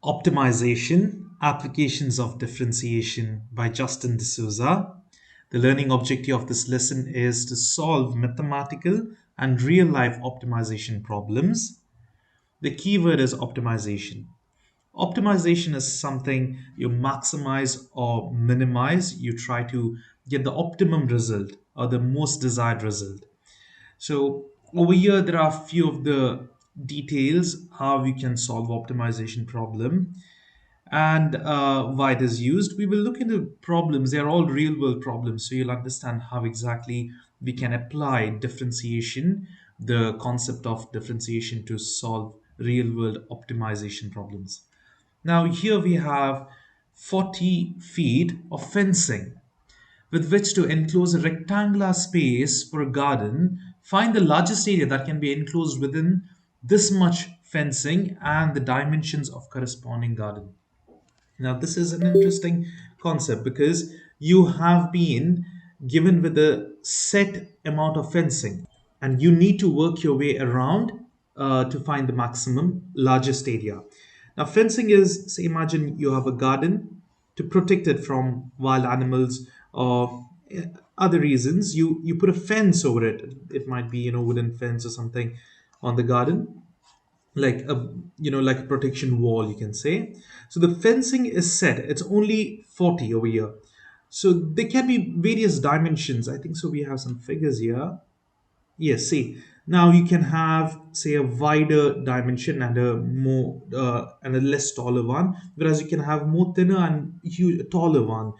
Optimization, Applications of Differentiation by Justin D'Souza. The learning objective of this lesson is to solve mathematical and real life optimization problems. The keyword is optimization. Optimization is something you maximize or minimize. You try to get the optimum result or the most desired result. So over here, there are a few of the details how we can solve optimization problem and why it is used. We will look into problems. They are all real world problems. So you'll understand how exactly we can apply differentiation, the concept of differentiation to solve real world optimization problems. Now here we have 40 feet of fencing with which to enclose a rectangular space for a garden. Find the largest area that can be enclosed within this much fencing and the dimensions of corresponding garden. Now, this is an interesting concept because you have been given with a set amount of fencing and you need to work your way around to find the maximum largest area. Now, fencing is, say, imagine you have a garden to protect it from wild animals or other reasons. You put a fence over it. It might be wooden fence or something on the garden, like a like a protection wall, you can say. So the fencing is set, it's only 40 over here. So there can be various dimensions, I think. So we have some figures here. Yes, see, now you can have, say, a wider dimension and a more and a less taller one, whereas you can have more thinner and taller one.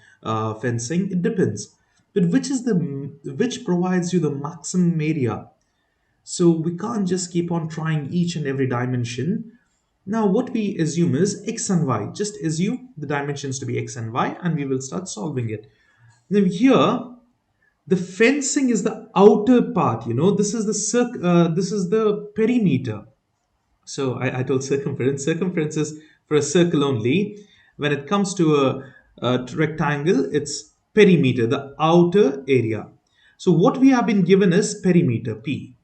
Fencing, it depends, but which provides you the maximum area. So we can't just keep on trying each and every dimension. Now what we assume is x and y. Just assume the dimensions to be x and y and we will start solving it. Now here, the fencing is the outer part. This is the this is the perimeter. So I told circumference. Circumference is for a circle only. When it comes to a rectangle, it's perimeter, the outer area. So what we have been given is perimeter, P,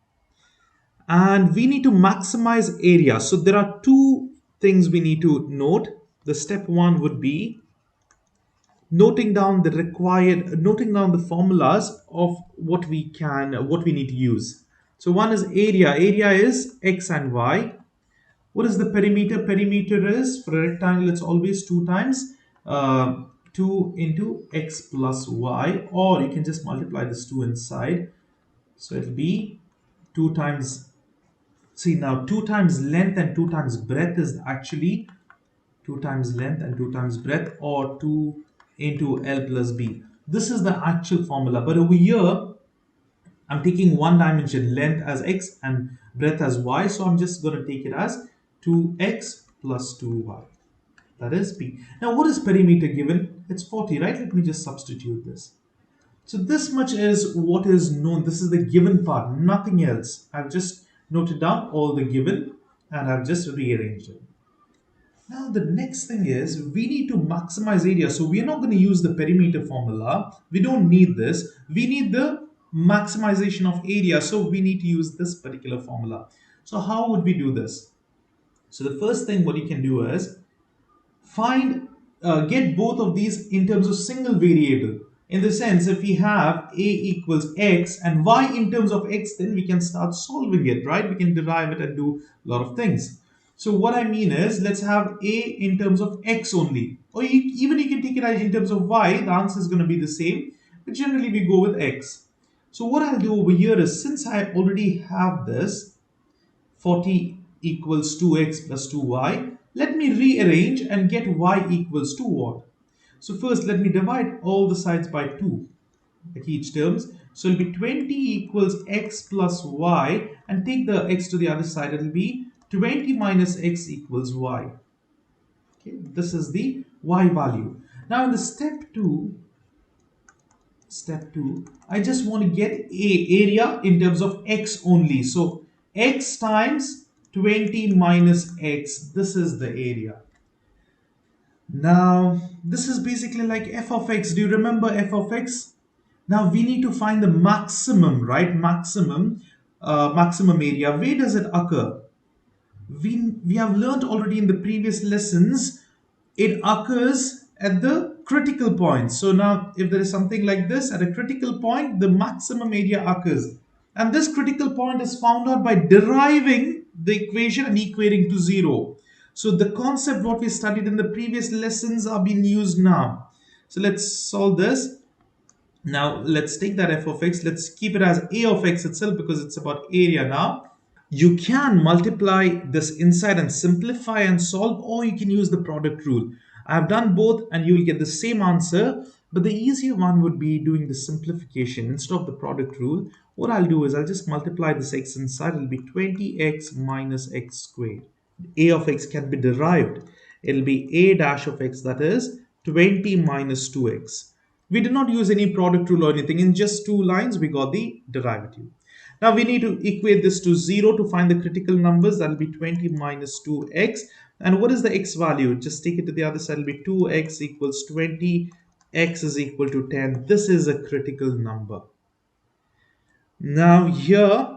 and we need to maximize area. So there are two things we need to note. The step one would be noting down the formulas of what we need to use. So one is area is x and y. What is the perimeter? Perimeter is, for a rectangle, it's always 2 times 2 into x plus y, or you can just multiply this 2 inside. So it'll be 2 times. See, now 2 times length and 2 times breadth is actually 2 times length and 2 times breadth, or 2 into L plus B. This is the actual formula. But over here, I'm taking one dimension, length as x and breadth as y. So I'm just going to take it as 2x plus 2y. That is P. Now what is perimeter given? It's 40, right? Let me just substitute this. So this much is what is known. This is the given part, nothing else. I've just noted down all the given and I've just rearranged it. Now the next thing is we need to maximize area. So we are not going to use the perimeter formula. We don't need this. We need the maximization of area. So we need to use this particular formula. So how would we do this? So the first thing what you can do is get both of these in terms of single variable. In the sense, if we have a equals x and y in terms of x, then we can start solving it, right? We can derive it and do a lot of things. So what I mean is, let's have a in terms of x only, or even you can take it in terms of y. The answer is going to be the same, but generally we go with x. So what I'll do over here is, since I already have this 40 equals 2x plus 2y, let me rearrange and get y equals to what? So first let me divide all the sides by 2, like each terms. So it'll be 20 equals x plus y, and take the x to the other side. It'll be 20 minus x equals y. Okay, this is the y value. Now in the step 2, I just want to get area in terms of x only. So x times 20 minus x, this is the area. Now this is basically like f of x. Do you remember f of x? Now we need to find the maximum, right? Maximum area. Where does it occur? We have learned already in the previous lessons, it occurs at the critical point. So now if there is something like this at a critical point, the maximum area occurs, and this critical point is found out by deriving the equation and equating to zero. So the concept what we studied in the previous lessons are being used now. So let's solve this. Now let's take that f of x, let's keep it as a of x itself because it's about area now. You can multiply this inside and simplify and solve, or you can use the product rule. I have done both and you will get the same answer, but the easier one would be doing the simplification instead of the product rule. What I'll do is I'll just multiply this x inside. It'll be 20x minus x squared. A of x can be derived. It'll be a dash of x, that is 20 minus 2x. We did not use any product rule or anything. In just two lines, we got the derivative. Now we need to equate this to 0 to find the critical numbers. That will be 20 minus 2x. And what is the x value? Just take it to the other side. It will be 2x equals 20. X is equal to 10. This is a critical number. Now here,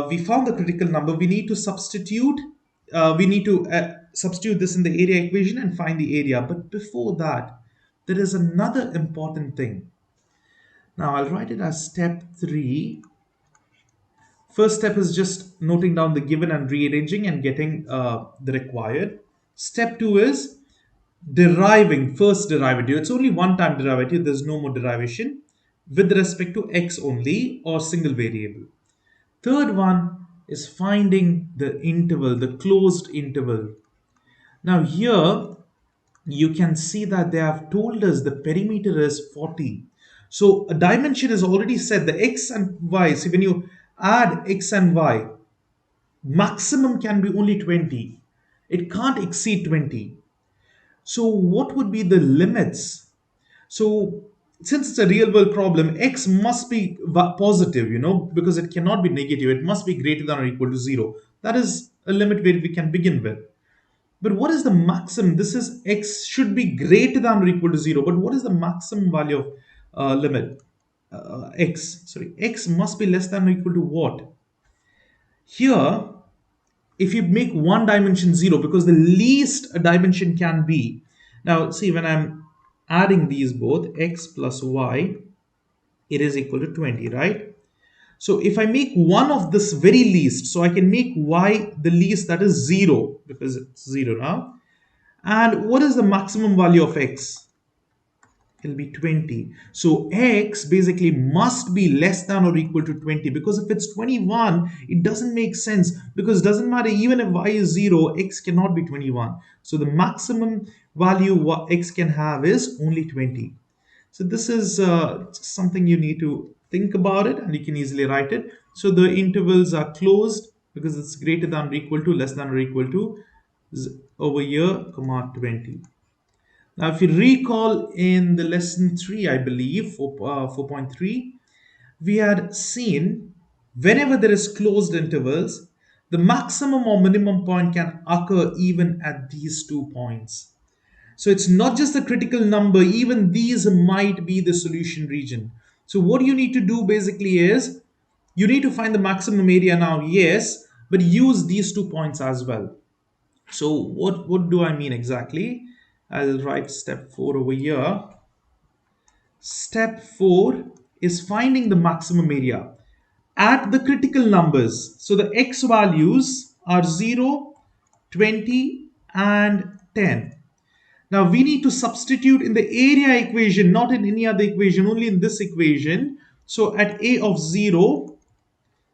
we found the critical number. We need to substitute this in the area equation and find the area. But before that, there is another important thing. Now I'll write it as step 3. First step is just noting down the given and rearranging and getting the required. Step 2 is deriving first derivative. It's only one time derivative. There's no more derivation with respect to x only or single variable. Third one is finding the interval, the closed interval. Now here you can see that they have told us the perimeter is 40. So a dimension is already set, the x and y. So when you add x and y, maximum can be only 20. It can't exceed 20. So what would be the limits? So since it's a real world problem, x must be positive, because it cannot be negative. It must be greater than or equal to 0. That is a limit where we can begin with. But what is the maximum? This is x should be greater than or equal to 0. But what is the maximum value of limit? X must be less than or equal to what? Here, if you make one dimension 0, because the least a dimension can be. Now, see, when I'm adding these both, x plus y, it is equal to 20, right? So if I make one of this very least, so I can make y the least, that is 0, because it's 0 now. And what is the maximum value of x? It'll be 20. So x basically must be less than or equal to 20, because if it's 21, it doesn't make sense, because it doesn't matter, even if y is 0, x cannot be 21. So the maximum value what x can have is only 20. So this is something you need to think about it, and you can easily write it. So the intervals are closed because it's greater than or equal to, less than or equal to over here, comma 20. Now, if you recall in the lesson 3, I believe, 4.3, we had seen whenever there is closed intervals, the maximum or minimum point can occur even at these 2 points. So it's not just the critical number, even these might be the solution region. So what you need to do basically is, you need to find the maximum area now, yes, but use these 2 points as well. So what do I mean exactly? I'll write step 4 over here. Step 4 is finding the maximum area at the critical numbers. So the x values are 0, 20, and 10. Now we need to substitute in the area equation, not in any other equation, only in this equation. So at a of 0,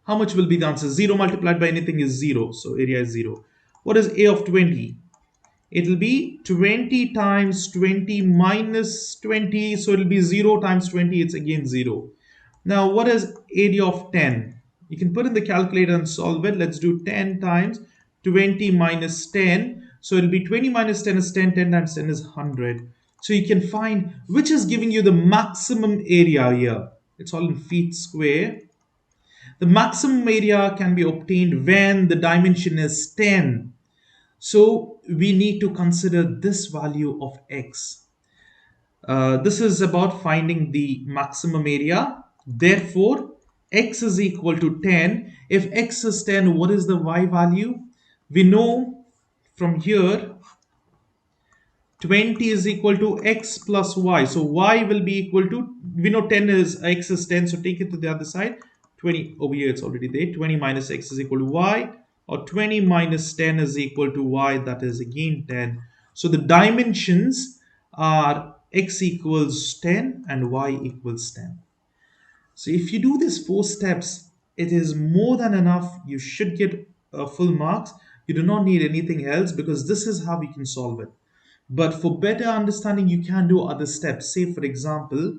how much will be the answer? 0 multiplied by anything is 0. So area is 0. What is a of 20? It will be 20 times 20 minus 20. So it will be 0 times 20. It's again 0. Now what is area of 10? You can put in the calculator and solve it. Let's do 10 times 20 minus 10. So it'll be 20 minus 10 is 10. 10 times 10 is 100. So you can find which is giving you the maximum area here. It's all in feet square. The maximum area can be obtained when the dimension is 10. So we need to consider this value of x. This is about finding the maximum area. Therefore, x is equal to 10. If x is 10, what is the y value? We know from here 20 is equal to x plus y. So y will be equal to, we know 10 is x is 10, so take it to the other side. 20 over here, it's already there. 20 minus x is equal to y, or 20 minus 10 is equal to y, that is again 10. So the dimensions are x equals 10 and y equals 10. So if you do these four steps, it is more than enough. You should get full marks. You do not need anything else, because this is how we can solve it. But for better understanding, you can do other steps. Say, for example,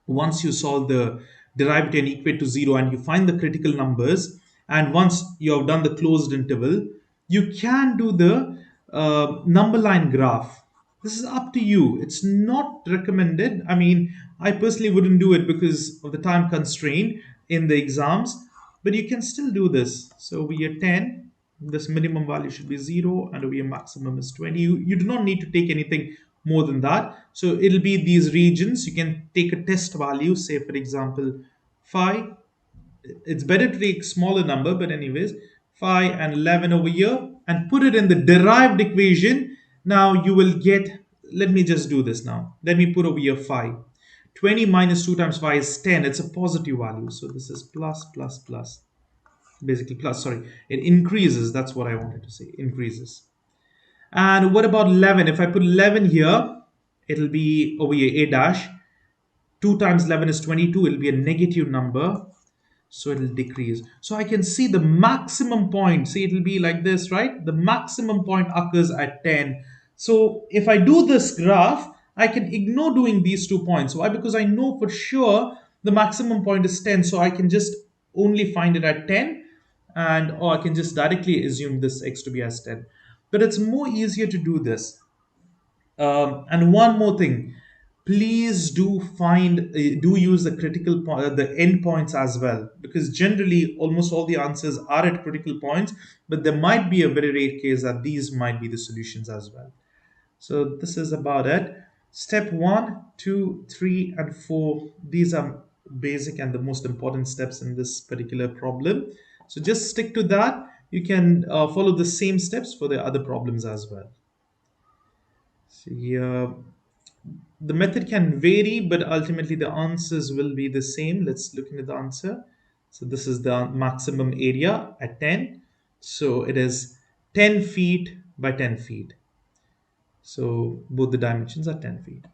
once you solve the derivative and equate to zero and you find the critical numbers, and once you have done the closed interval, you can do the number line graph. This is up to you. It's not recommended. I mean, I personally wouldn't do it because of the time constraint in the exams, but you can still do this. So we are 10, this minimum value should be 0, and over here maximum is 20. You do not need to take anything more than that. So it'll be these regions. You can take a test value, say for example 5. It's better to take smaller number, but anyways, 5 and 11 over here, and put it in the derived equation. Now you will get, let me just do this now. Let me put over here 5. 20 minus 2 times 5 is 10. It's a positive value. So this is plus, plus, plus. Basically plus, sorry. It increases. That's what I wanted to say. Increases. And what about 11? If I put 11 here, it'll be over here a dash. 2 times 11 is 22. It'll be a negative number. So it'll decrease. So I can see the maximum point. See, it'll be like this, right? The maximum point occurs at 10. So if I do this graph, I can ignore doing these 2 points. Why? Because I know for sure the maximum point is 10. So I can just only find it at 10, and or I can just directly assume this x to be as 10. But it's more easier to do this. And one more thing, please do use the the end points as well, because generally almost all the answers are at critical points, but there might be a very rare case that these might be the solutions as well. So this is about it. Step 1, 2, 3, and 4. These are basic and the most important steps in this particular problem. So just stick to that. You can follow the same steps for the other problems as well. So here, the method can vary, but ultimately the answers will be the same. Let's look into the answer. So this is the maximum area at 10. So it is 10 feet by 10 feet. So both the dimensions are 10 feet.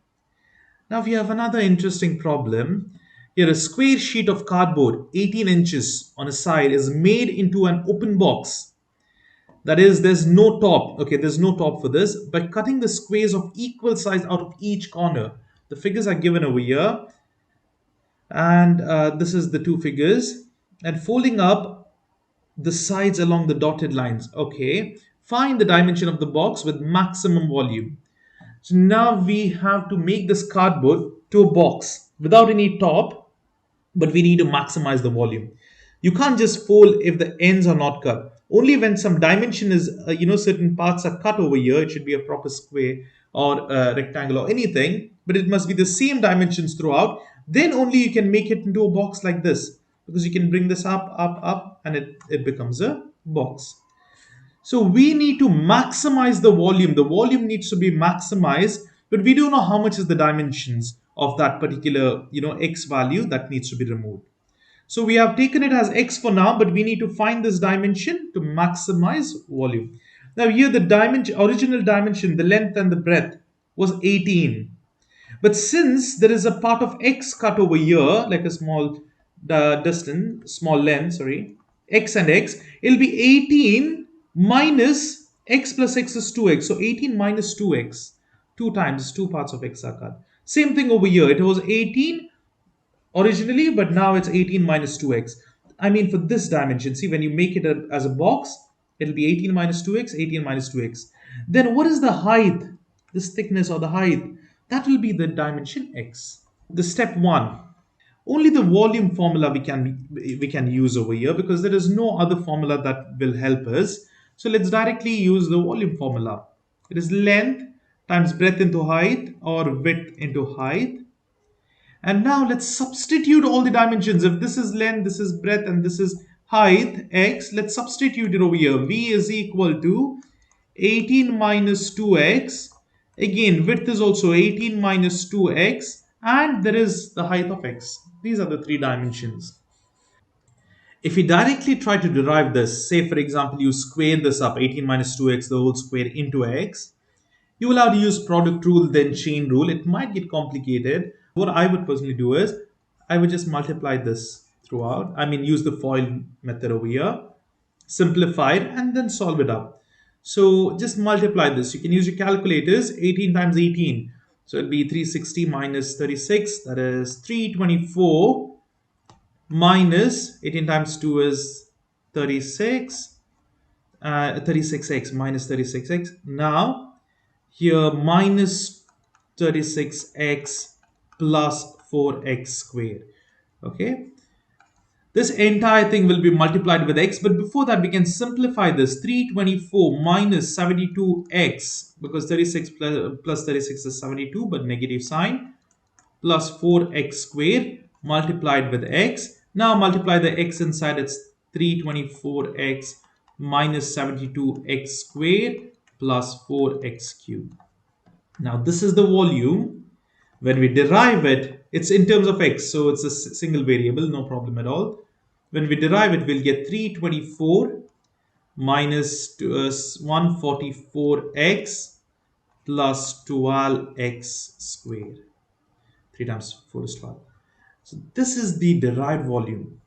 Now we have another interesting problem. Here, a square sheet of cardboard 18 inches on a side is made into an open box. That is, there's no top. Okay, there's no top for this. By cutting the squares of equal size out of each corner, the figures are given over here. And this is the two figures. And folding up the sides along the dotted lines. Okay, find the dimension of the box with maximum volume. So now we have to make this cardboard to a box without any top, but we need to maximize the volume. You can't just fold if the ends are not cut. Only when some dimension is, certain parts are cut over here, it should be a proper square or a rectangle or anything, but it must be the same dimensions throughout. Then only you can make it into a box like this, because you can bring this up, up, up, and it becomes a box. So we need to maximize the volume. The volume needs to be maximized, but we don't know how much is the dimensions of that particular, x value that needs to be removed. So we have taken it as x for now, but we need to find this dimension to maximize volume. Now here the original dimension, the length and the breadth was 18. But since there is a part of x cut over here, like a small distance, small length, sorry, x and x, it'll be 18 minus x plus x is 2x. So 18 minus 2x, 2 times, 2 parts of x are cut. Same thing over here. It was 18 originally, but now it's 18 minus 2x. I mean, for this dimension, see, when you make it as a box, it'll be 18 minus 2x, 18 minus 2x. Then what is the height, this thickness or the height? That will be the dimension x. The step 1, only the volume formula we can use over here, because there is no other formula that will help us. So let's directly use the volume formula. It is length times breadth into height, or width into height. And now let's substitute all the dimensions. If this is length, this is breadth, and this is height x, let's substitute it over here. V is equal to 18 minus 2x. Again, width is also 18 minus 2x, and there is the height of x. These are the three dimensions. If we directly try to derive this, say for example, you square this up, 18 minus 2x, the whole square into x, you will have to use product rule, then chain rule. It might get complicated. What I would personally do is, I would just multiply this throughout. I mean, use the FOIL method over here, simplify it, and then solve it up. So just multiply this. You can use your calculators, 18 times 18. So it'll be 360 minus 36, that is 324, minus 18 times 2 is 36, 36x minus 36x. Now here minus 36x plus 4x squared. Okay, this entire thing will be multiplied with x, but before that we can simplify this. 324 minus 72x, because 36 plus 36 is 72 but negative sign, plus 4x squared multiplied with x. Now multiply the x inside, it's 324x minus 72x squared plus 4x cubed. Now this is the volume. When we derive it, it's in terms of x, so it's a single variable, no problem at all. When we derive it, we'll get 324 minus 144x plus 12x squared. 3 times 4 is 12. So this is the derived volume.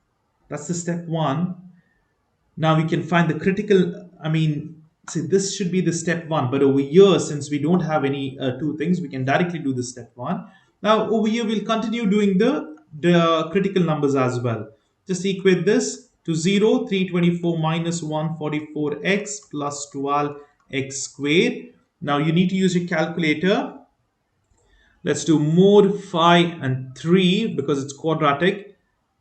That's the step one. Now we can find the critical, I mean, see, this should be the step one, but over here, since we don't have any two things, we can directly do the step one. Now over here, we'll continue doing the critical numbers as well. Just equate this to 0, 324 minus 144x plus 12x squared. Now you need to use your calculator. Let's do mod 5 and 3 because it's quadratic.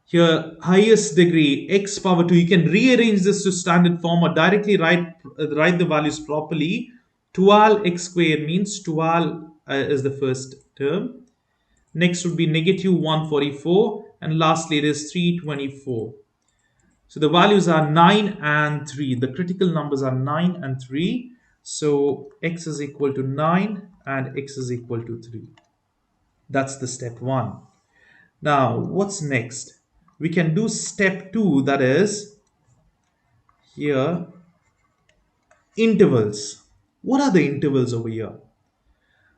Here, highest degree, x power 2. You can rearrange this to standard form or directly write the values properly. 12x squared means 12 is the first term. Next would be negative 144. And lastly, it is 324. So the values are 9 and 3. The critical numbers are 9 and 3. So x is equal to 9 and x is equal to 3. That's the step one. Now, what's next? We can do step two, that is here intervals. What are the intervals over here?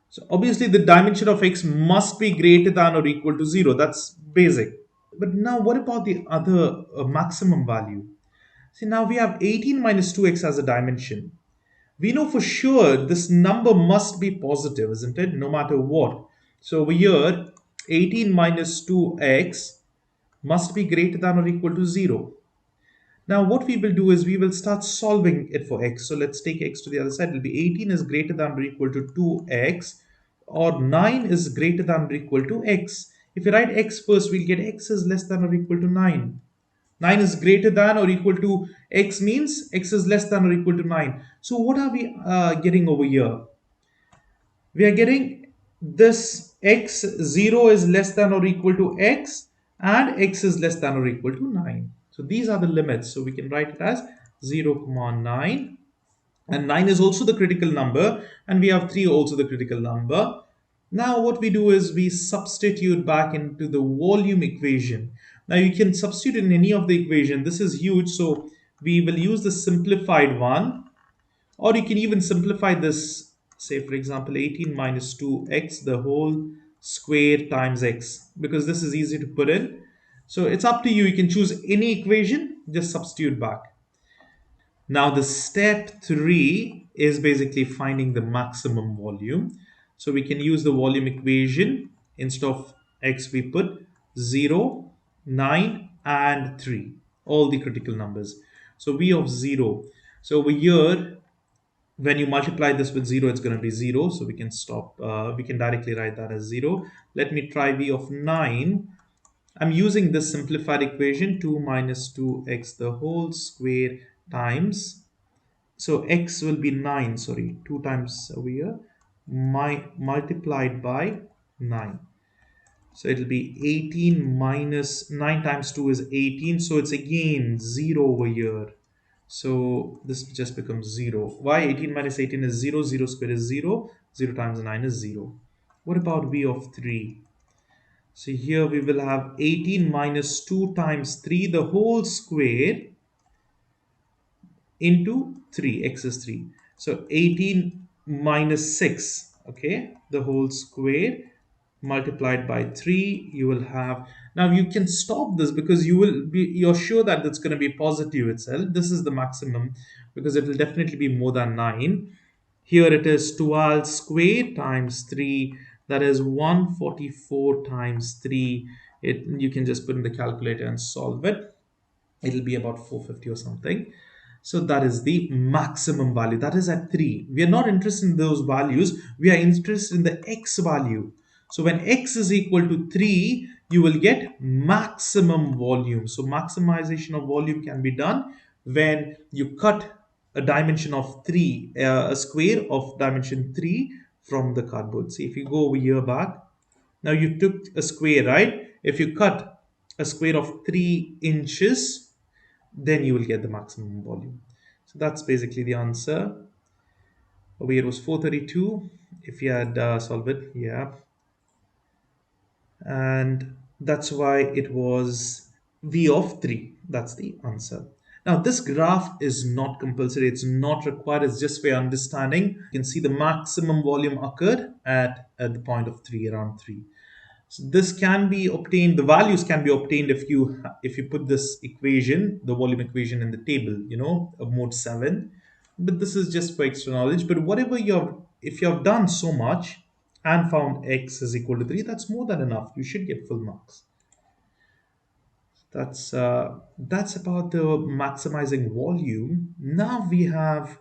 So obviously the dimension of x must be greater than or equal to 0. That's basic. But now what about the other maximum value? See, now we have 18 minus 2x as a dimension. We know for sure this number must be positive, isn't it? No matter what. So over here, 18 minus 2x must be greater than or equal to 0. Now what we will do is we will start solving it for x. So let's take x to the other side. It will be 18 is greater than or equal to 2x, or 9 is greater than or equal to x. If we write x first, we'll get x is less than or equal to 9. 9 is greater than or equal to x means x is less than or equal to 9. So what are we getting over here? We are getting this x 0 is less than or equal to x, and x is less than or equal to 9. So these are the limits. So we can write it as 0, 9, and 9 is also the critical number, and we have 3 also the critical number. Now what we do is we substitute back into the volume equation. Now you can substitute in any of the equation. This is huge, so we will use the simplified one, or you can even simplify this, say for example 18 minus 2x the whole square times x, because this is easy to put in. So it's up to you. You can choose any equation, just substitute back. Now the step 3 is basically finding the maximum volume. So we can use the volume equation. Instead of x we put 0, 9 and 3, all the critical numbers. So v of 0. So over here, when you multiply this with 0, it's going to be 0. So we can stop, we can directly write that as 0. Let me try v of 9. I'm using this simplified equation, 2 minus 2x the whole square times, so x will be 9, sorry, 2 times over here, multiplied by 9. So it'll be 18 minus 9 times 2 is 18. So it's again 0 over here. So this just becomes 0. Why 18 minus 18 is 0? 0 squared is 0. 0 times 9 is 0. What about v of 3? So here we will have 18 minus 2 times 3, the whole square, into 3. X is 3. So 18 minus 6, okay, the whole square multiplied by 3. You will have, now you can stop this because you're sure that it's going to be positive itself. This is the maximum because it will definitely be more than 9. Here it is 12 square times 3, that is 144 times 3. You can just put in the calculator and solve it. It'll be about 450 or something. So that is the maximum value. That is at 3. We are not interested in those values. We are interested in the x value. So when x is equal to 3, you will get maximum volume. So maximization of volume can be done when you cut a dimension of 3, a square of dimension 3 from the cardboard. See, if you go over here back, now you took a square, right? If you cut a square of 3 inches, then you will get the maximum volume. So that's basically the answer. Over here was 432. If you had solved it, yeah. And that's why it was V of 3. That's the answer. Now, this graph is not compulsory. It's not required. It's just for your understanding. You can see the maximum volume occurred at the point of 3, around 3. So this can be obtained, the values can be obtained if you put this equation, the volume equation, in the table, of mode 7. But this is just for extra knowledge. But whatever if you have done so much and found x is equal to 3, that's more than enough. You should get full marks. That's about the maximizing volume. Now we have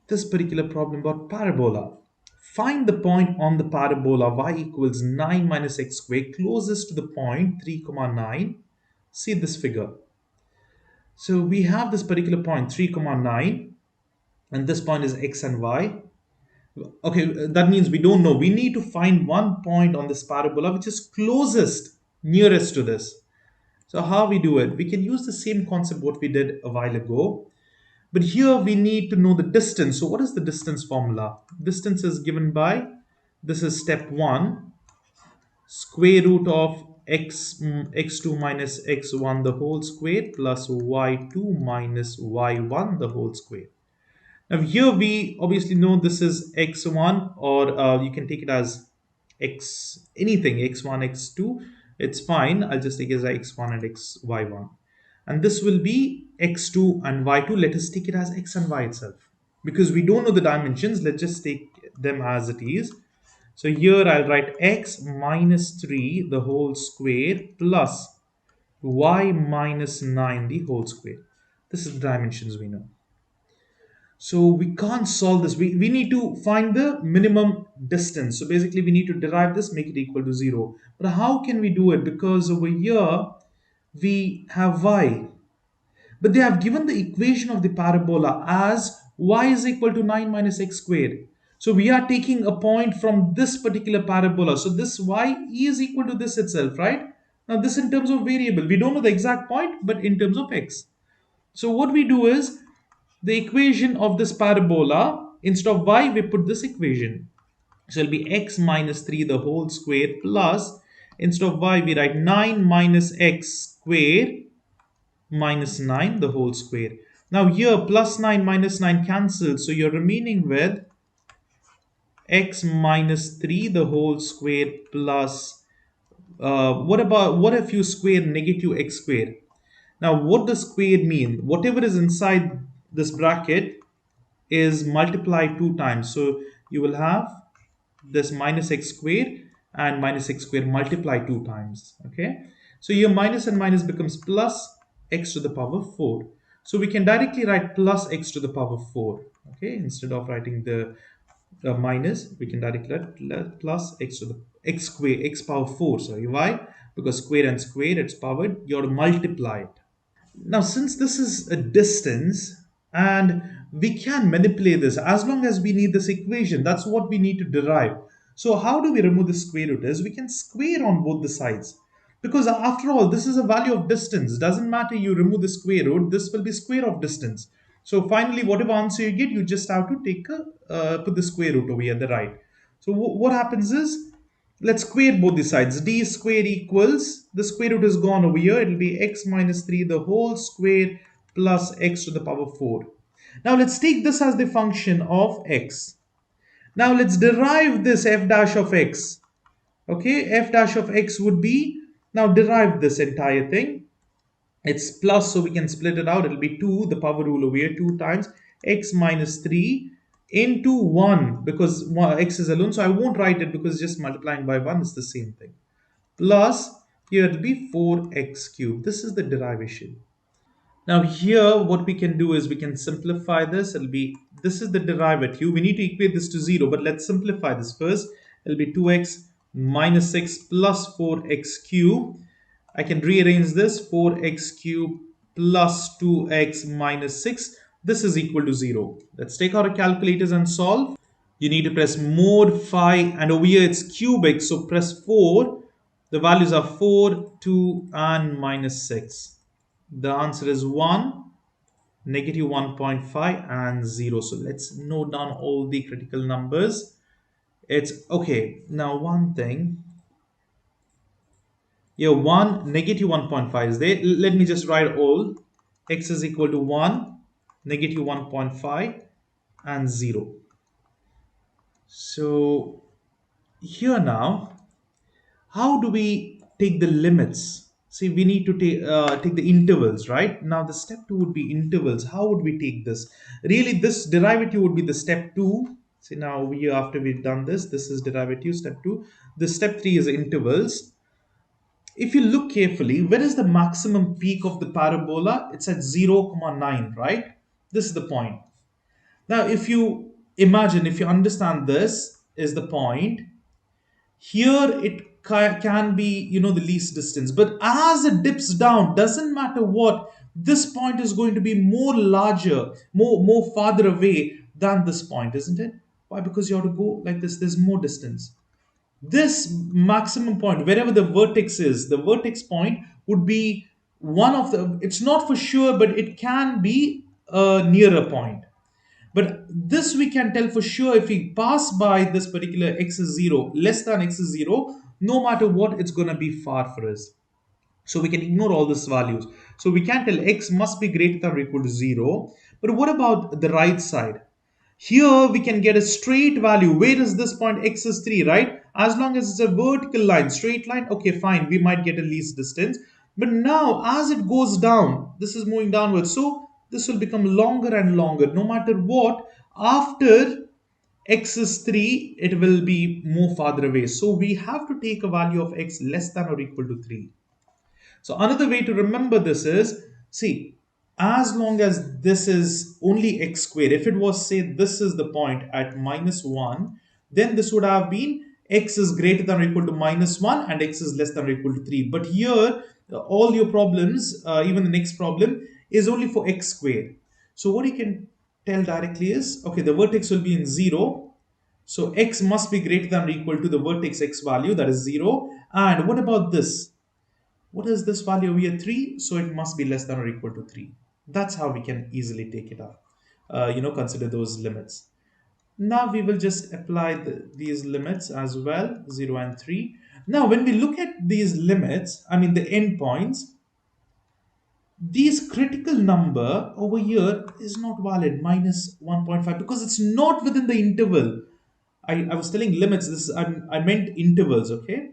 this particular problem about parabola. Find the point on the parabola y equals 9 minus x squared closest to the point 3 comma 9. See this figure. So we have this particular point 3 comma 9, and this point is x and y. Okay, that means we don't know. We need to find one point on this parabola which is closest, nearest to this. So how we do it? We can use the same concept what we did a while ago. But here we need to know the distance. So what is the distance formula? Distance is given by, this is step 1, square root of x2 minus x1 the whole square plus y2 minus y1 the whole square. Now here we obviously know this is x1, or you can take it as anything, x1, x2. It's fine. I'll just take it as x1 and y1. And this will be x2 and y2. Let us take it as x and y itself. Because we don't know the dimensions, let's just take them as it is. So here I'll write x minus 3 the whole square plus y minus 9 the whole square. This is the dimensions we know. So we can't solve this. We need to find the minimum distance. So basically we need to derive this, make it equal to 0. But how can we do it? Because over here we have y. But they have given the equation of the parabola as y is equal to 9 minus x squared. So we are taking a point from this particular parabola. So this y is equal to this itself, right? Now this in terms of variable. We don't know the exact point, but in terms of x. So what we do is, the equation of this parabola, instead of y, we put this equation. So it'll be x minus 3 the whole square plus, instead of y, we write 9 minus x square minus 9 the whole square. Now here plus 9 minus 9 cancels, so you're remaining with x minus 3 the whole square plus, what if you square negative x square? Now what does square mean? Whatever is inside this bracket is multiplied 2 times. So you will have this minus x square and minus x square multiply 2 times. Okay. So your minus and minus becomes plus x to the power 4. So we can directly write plus x to the power 4. Okay. Instead of writing the minus, we can directly write plus x to the x square, x power 4. Sorry, why? Because square and square, it's powered. You have to multiply it. Now, since this is a distance and we can manipulate this as long as we need this equation, that's what we need to derive. So how do we remove the square root is we can square on both the sides. Because after all, this is a value of distance. Doesn't matter you remove the square root, this will be square of distance. So finally, whatever answer you get, you just have to take put the square root over here at the right. So what happens is, let's square both the sides. D square equals, the square root is gone over here. It will be x minus 3 the whole square plus x to the power 4. Now let's take this as the function of x. Now let's derive this f dash of x. Okay, f dash of x would be, now derive this entire thing. It's plus, so we can split it out. It'll be 2, the power rule over here, 2 times x minus 3 into 1, because x is alone. So I won't write it because just multiplying by 1 is the same thing. Plus, here it'll be 4x cubed. This is the derivation. Now here what we can do is we can simplify this. It'll be, this is the derivative. We need to equate this to 0, but let's simplify this first. It'll be 2x minus 6 plus 4x cube. I can rearrange this, 4x cube plus 2x minus 6. This is equal to 0. Let's take our calculators and solve. You need to press mod 5, and over here it's cubic, so press 4. The values are 4, 2 and minus 6. The answer is 1, negative 1.5 and 0. So let's note down all the critical numbers. It's okay. Now one thing. Yeah, 1, negative 1.5 is there. Let me just write all. X is equal to 1, negative 1.5 and 0. So here now, how do we take the limits? See, we need to take the intervals, right? Now the step 2 would be intervals. How would we take this? Really, this derivative would be the step 2. See, now we, after we've done this, this is derivative step 2. The step 3 is intervals. If you look carefully, where is the maximum peak of the parabola? It's at 0, 0,9, right? This is the point. Now if you imagine, if you understand, this is the point, here it can be, the least distance, but as it dips down, doesn't matter what, this point is going to be more larger, more farther away than this point, isn't it? Why? Because you have to go like this, there's more distance. This maximum point, wherever the vertex is, the vertex point would be one of the, it's not for sure, but it can be a nearer point. But this we can tell for sure, if we pass by this particular x is 0, less than x is 0, no matter what, it's going to be far for us. So we can ignore all these values. So we can tell x must be greater than or equal to 0. But what about the right side? Here we can get a straight value. Where is this point? X is 3, right? As long as it's a vertical line, straight line, okay, fine, we might get a least distance. But now as it goes down, this is moving downwards, so this will become longer and longer. No matter what, after x is 3, it will be more farther away. So we have to take a value of x less than or equal to 3. So another way to remember this is, see, as long as this is only x squared, if it was, say, this is the point at minus 1, then this would have been x is greater than or equal to minus 1 and x is less than or equal to 3. But here, all your problems, even the next problem, is only for x squared. So what you can tell directly is, okay, the vertex will be in 0. So x must be greater than or equal to the vertex x value, that is 0. And what about this? What is this value over here? 3. So it must be less than or equal to 3. That's how we can easily take it up. Consider those limits. Now we will just apply these limits as well, 0 and 3. Now when we look at these limits, I mean the endpoints, these critical number over here is not valid, minus 1.5, because it's not within the interval. I was telling limits, this I meant intervals, okay?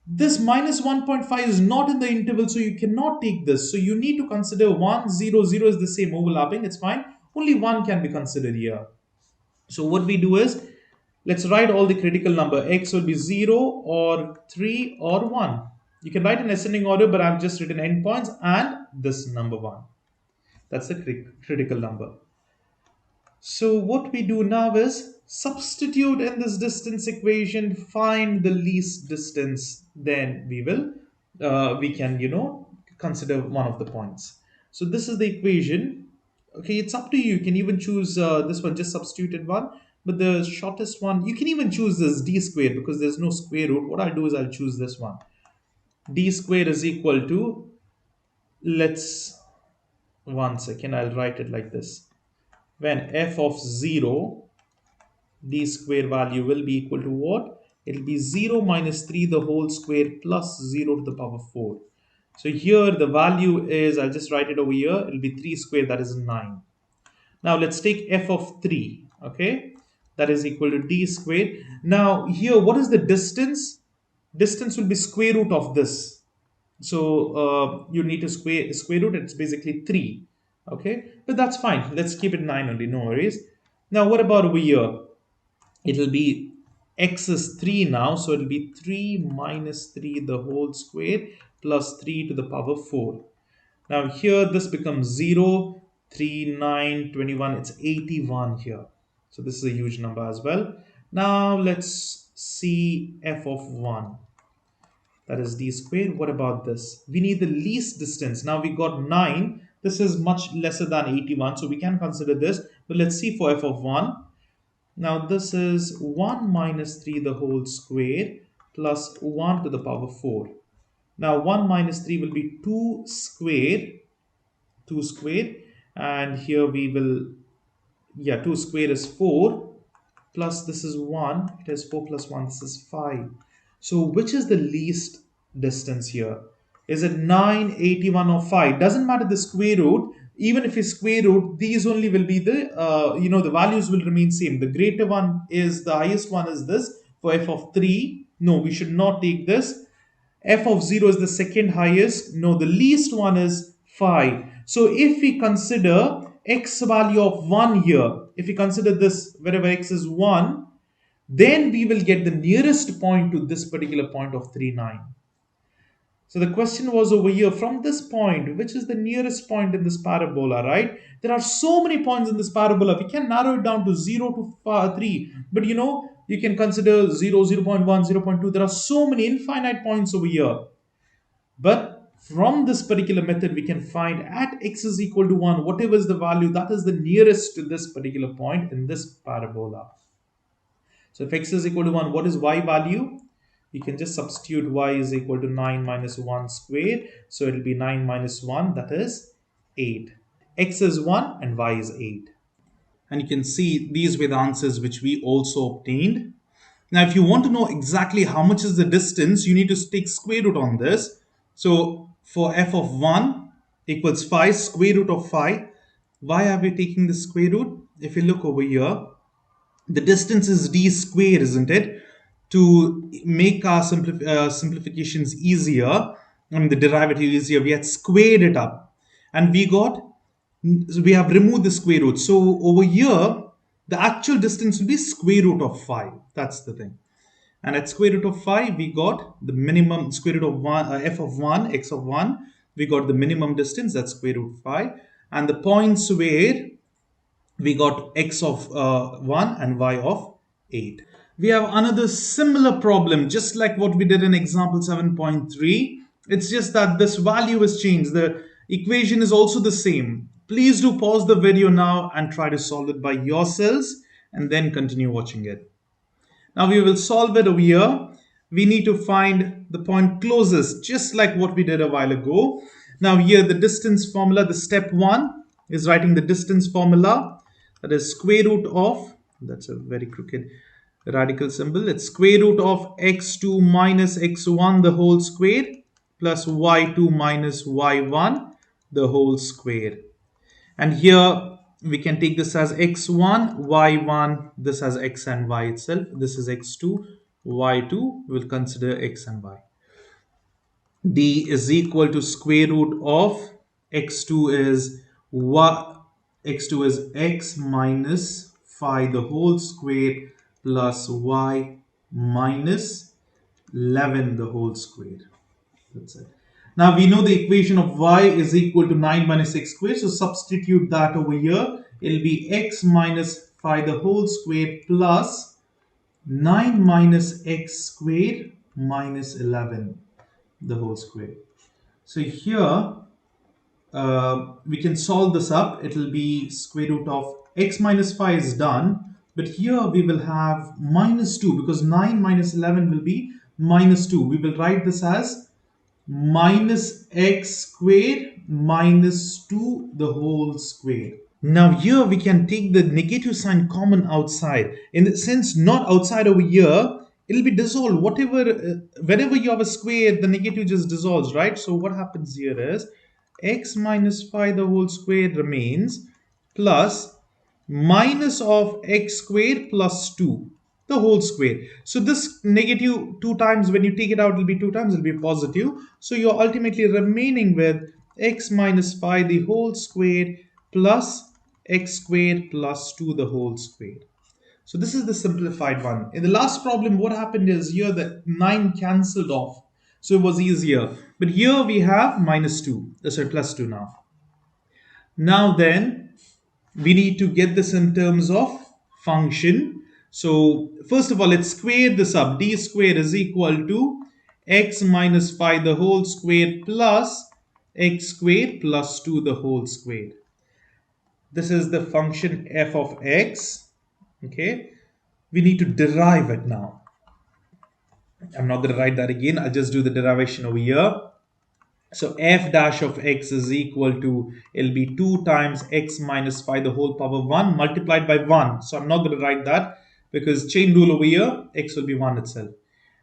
This minus 1.5 is not in the interval, so you cannot take this. So you need to consider 1, 0, 0 is the same, overlapping, it's fine. Only 1 can be considered here. So what we do is, let's write all the critical number. X will be 0 or 3 or 1. You can write in ascending order, but I've just written endpoints and this number 1. That's the critical number. So what we do now is substitute in this distance equation, find the least distance, then we can, consider one of the points. So this is the equation. Okay, it's up to you. You can even choose this one, just substituted one. but the shortest one, you can even choose this d squared because there's no square root. What I'll do is I'll choose this one. D squared is equal to, let's, 1 second, I'll write it like this. When f of 0, d square value will be equal to what? It'll be 0 minus 3 the whole square plus 0 to the power 4. So here the value is, I'll just write it over here, it'll be 3 squared, that is 9. Now let's take f of 3, okay? That is equal to d squared. Now here, what is the distance? Distance will be square root of this. So you need to square root, it's basically 3, okay? But that's fine. Let's keep it 9 only, no worries. Now what about over here? It'll be x is 3 now, so it'll be 3 minus 3 the whole square plus 3 to the power 4. Now here this becomes 0, 3, 9, 21, it's 81 here. So this is a huge number as well. Now let's see f of 1. That is d squared. What about this? We need the least distance. Now we got 9. This is much lesser than 81, so we can consider this. But let's see for f of 1. Now this is 1 minus 3 the whole square plus 1 to the power 4. Now 1 minus 3 will be 2 square, 2 square, and here we will, 2 square is 4, plus this is 1, it is 4 plus 1, this is 5. So which is the least distance here? Is it 9, 81 or 5? Doesn't matter the square root. Even if you square root, these only will be the, the values will remain same. The greater one is, the highest one is this. For f of 3, no, we should not take this. F of 0 is the second highest. No, the least one is 5. So if we consider x value of 1 here, if we consider this wherever x is 1, then we will get the nearest point to this particular point of 3, 9. So the question was over here, from this point, which is the nearest point in this parabola, right? There are so many points in this parabola. We can narrow it down to 0 to 3. But you can consider 0, 0 0.1, 0 0.2. There are so many infinite points over here. But from this particular method, we can find at x is equal to 1, whatever is the value, that is the nearest to this particular point in this parabola. So if x is equal to 1, what is y value? You can just substitute y is equal to 9 minus 1 squared. So it will be 9 minus 1, that is 8. X is 1 and y is 8. And you can see these were the answers which we also obtained. Now, if you want to know exactly how much is the distance, you need to take square root on this. So for f of 1 equals 5, square root of 5. Why are we taking the square root? If you look over here, the distance is d squared, isn't it? To make our simplifications easier, the derivative easier, we had squared it up. And we have removed the square root. So over here, the actual distance will be square root of 5. That's the thing. And at square root of 5, we got the minimum square root of 1, f of 1, x of 1. We got the minimum distance, that's square root 5. And the points where we got x of 1 and y of 8. We have another similar problem, just like what we did in example 7.3. It's just that this value is changed. The equation is also the same. Please do pause the video now and try to solve it by yourselves and then continue watching it. Now we will solve it over here. We need to find the point closest, just like what we did a while ago. Now here the distance formula, the step 1 is writing the distance formula. That is square root of, that's a very crooked radical symbol. It's square root of x2 minus x1 the whole square plus y2 minus y1 the whole square. And here we can take this as x1, y1, this as x and y itself. This is x2, y2. We'll consider x and y. D is equal to square root of x2 is y, x2 is x minus 5 the whole square plus y minus 11 the whole square. That's it. Now we know the equation of y is equal to 9 minus x squared. So substitute that over here. It'll be x minus 5 the whole square plus 9 minus x squared minus 11 the whole square. So here we can solve this up. It will be square root of x minus 5 is done. But here we will have minus 2 because 9 minus 11 will be minus 2. We will write this as minus x squared minus 2 the whole square. Now here we can take the negative sign common outside. In the sense, not outside over here, it'll be dissolved. Whenever you have a square, the negative just dissolves, right? So what happens here is x minus 5 the whole square remains plus minus of x squared plus 2 the whole square. So this negative 2 times, when you take it out, it will be 2 times, it will be positive. So you're ultimately remaining with x minus 5 the whole square plus x squared plus 2 the whole square. So this is the simplified one. In the last problem, what happened is here the 9 cancelled off. So it was easier. But here we have minus 2, sorry, plus 2 now. Now then, we need to get this in terms of function. So first of all, let's square this up. D squared is equal to x minus 5 the whole square plus x squared plus 2 the whole square. This is the function f of x. Okay, we need to derive it now. I'm not going to write that again. I'll just do the derivation over here. So f dash of x is equal to, it'll be 2 times x minus 5 the whole power 1 multiplied by 1. So I'm not going to write that because chain rule over here, x will be 1 itself.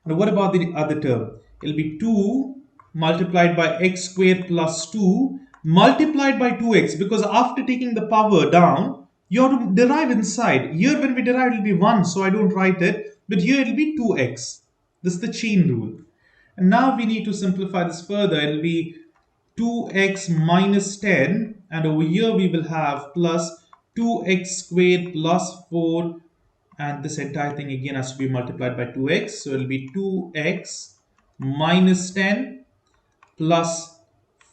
Now what about the other term? It'll be 2 multiplied by x squared plus 2 multiplied by 2x, because after taking the power down, you have to derive inside. Here when we derive, it'll be 1, so I don't write it. But here it'll be 2x. This is the chain rule. And now we need to simplify this further. It'll be 2x minus 10, and over here we will have plus 2x squared plus 4, and this entire thing again has to be multiplied by 2x. So it'll be 2x minus 10 plus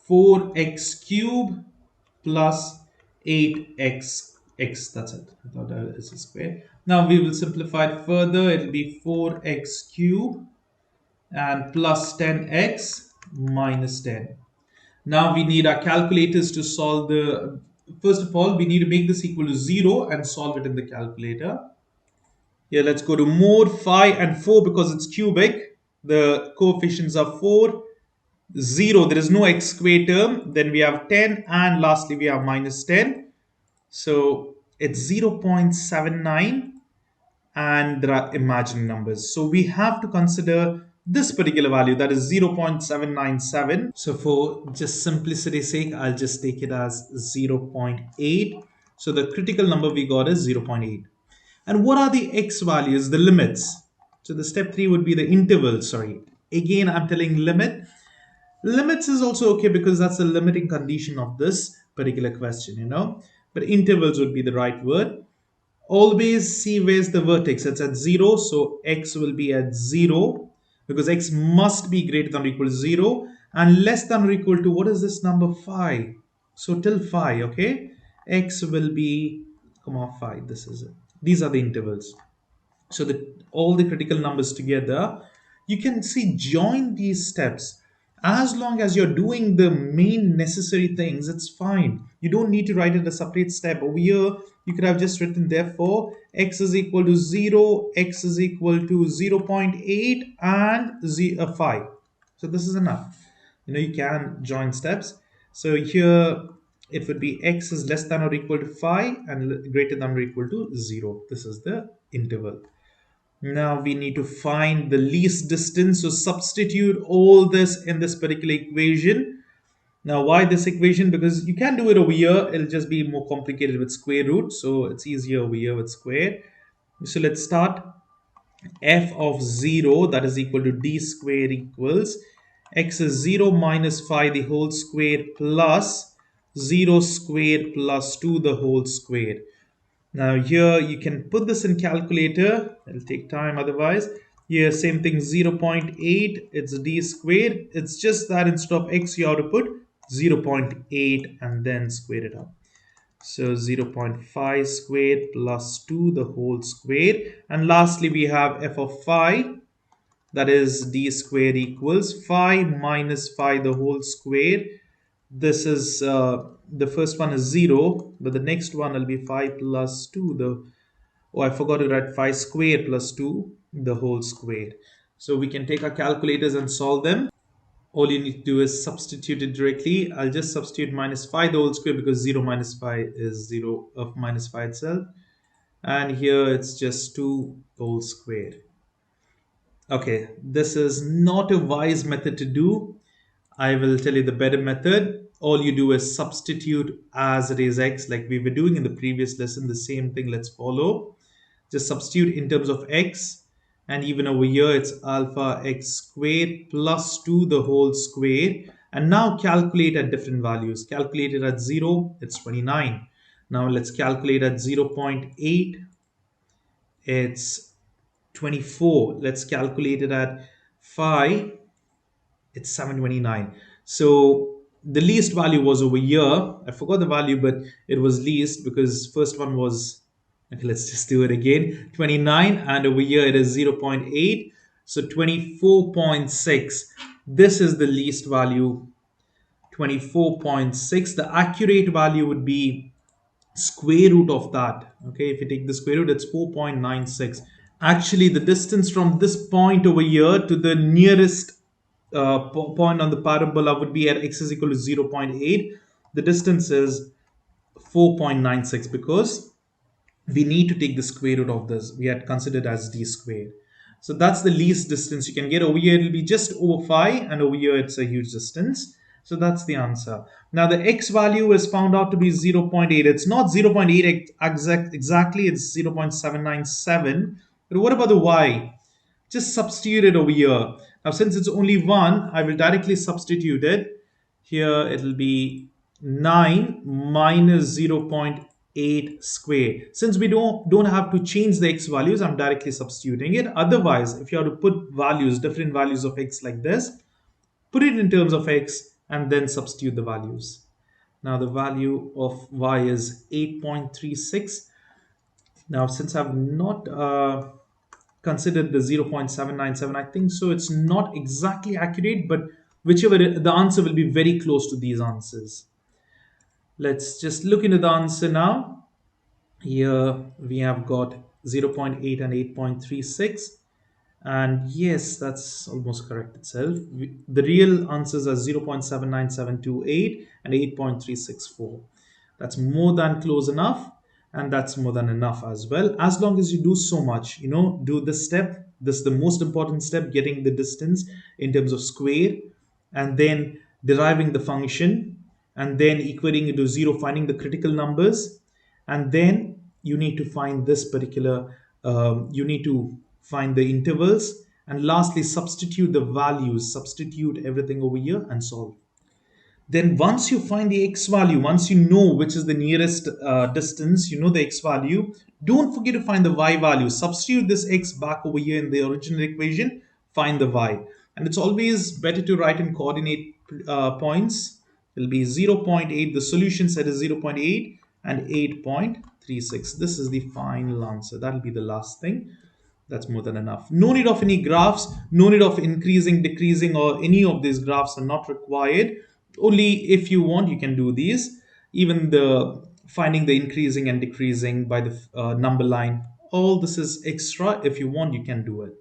4x cube plus 8x. That's it. I thought that is a square. Now we will simplify it further. It'll be 4x cube and plus 10x minus 10. Now we need our calculators to solve the, first of all, we need to make this equal to 0 and solve it in the calculator. Here let's go to mod 5 and 4 because it's cubic. The coefficients are 4, 0, there is no x squared term. Then we have 10 and lastly we have minus 10. So it's 0.79 and there are imaginary numbers. So we have to consider this particular value, that is 0.797. So for just simplicity's sake, I'll just take it as 0.8. So the critical number we got is 0.8. And what are the x values, the limits? So the step 3 would be the interval, sorry. Again, I'm telling limit. Limits is also okay because that's the limiting condition of this particular question, you know. But intervals would be the right word. Always see where's the vertex. It's at 0, so x will be at 0 because x must be greater than or equal to 0 and less than or equal to, what is this number, 5. So till 5, okay, x will be, 5. This is it. These are the intervals. So that all the critical numbers together, you can see, join these steps. As long as you're doing the main necessary things, it's fine. You don't need to write it a separate step. Over here, you could have just written, therefore, x is equal to 0, x is equal to 0.8 and 5. So this is enough. You know, you can join steps. So here it would be x is less than or equal to 5 and greater than or equal to 0. This is the interval. Now we need to find the least distance. So substitute all this in this particular equation. Now why this equation? Because you can do it over here. It'll just be more complicated with square root. So it's easier over here with square. So let's start. F of 0, that is equal to d square equals x is 0 minus 5 the whole square plus 0 square plus 2 the whole square. Now here you can put this in calculator. It'll take time otherwise. Here same thing, 0.8, it's d squared. It's just that instead of x you have to put 0.8 and then square it up. So 0.5 squared plus 2 the whole square. And lastly we have f of 5, that is d squared equals 5 minus 5 the whole square. This is the first one is 0, but the next one will be 5 plus 2 the Oh, I forgot to write 5 squared plus 2 the whole square. So we can take our calculators and solve them. All you need to do is substitute it directly. I'll just substitute minus 5 the whole square because 0 minus 5 is 0 of minus 5 itself. And here it's just 2 whole square. Okay, this is not a wise method to do. I will tell you the better method. All you do is substitute as it is x, like we were doing in the previous lesson. The same thing let's follow. Just substitute in terms of x, and even over here it's alpha x squared plus 2 the whole square. And now calculate at different values. Calculate it at 0, it's 29. Now let's calculate at 0.8, it's 24. Let's calculate it at 5, it's 729. So the least value was over here. I forgot the value, but it was least because first one was, okay, let's just do it again, 29, and over here it is 0.8, so 24.6. This is the least value, 24.6. The accurate value would be square root of that. Okay, if you take the square root, it's 4.96. Actually, the distance from this point over here to the nearest point on the parabola would be at x is equal to 0.8. The distance is 4.96 because we need to take the square root of this. We had considered as d squared. So that's the least distance you can get. Over here, it'll be just over 5, and over here, it's a huge distance. So that's the answer. Now, the x value is found out to be 0.8. It's not 0.8 exactly, it's 0.797. But what about the y? Just substitute it over here. Now, since it's only 1, I will directly substitute it. Here, it'll be 9 minus 0.8 square. Since we don't have to change the x values, I'm directly substituting it. Otherwise, if you have to put values, different values of x like this, put it in terms of x and then substitute the values. Now the value of y is 8.36. Now since I've not considered the 0.797, I think so it's not exactly accurate, but whichever the answer will be very close to these answers. Let's just look into the answer now. Here we have got 0.8 and 8.36. And yes, that's almost correct itself. The real answers are 0.79728 and 8.364. That's more than close enough, and that's more than enough as well. As long as you do so much, do this step. This is the most important step, getting the distance in terms of square, and then deriving the function, and then equating it to 0, finding the critical numbers, and then you need to find this particular, you need to find the intervals, and lastly substitute the values, substitute everything over here and solve. Then once you find the x value, once you know which is the nearest distance, you know the x value, don't forget to find the y value. Substitute this x back over here in the original equation, find the y. And it's always better to write in coordinate points. It'll be 0.8, the solution set is 0.8 and 8.36. This is the final answer. That'll be the last thing. That's more than enough. No need of any graphs, no need of increasing, decreasing, or any of these graphs are not required. Only if you want, you can do these. Even the finding the increasing and decreasing by the number line, all this is extra. If you want, you can do it.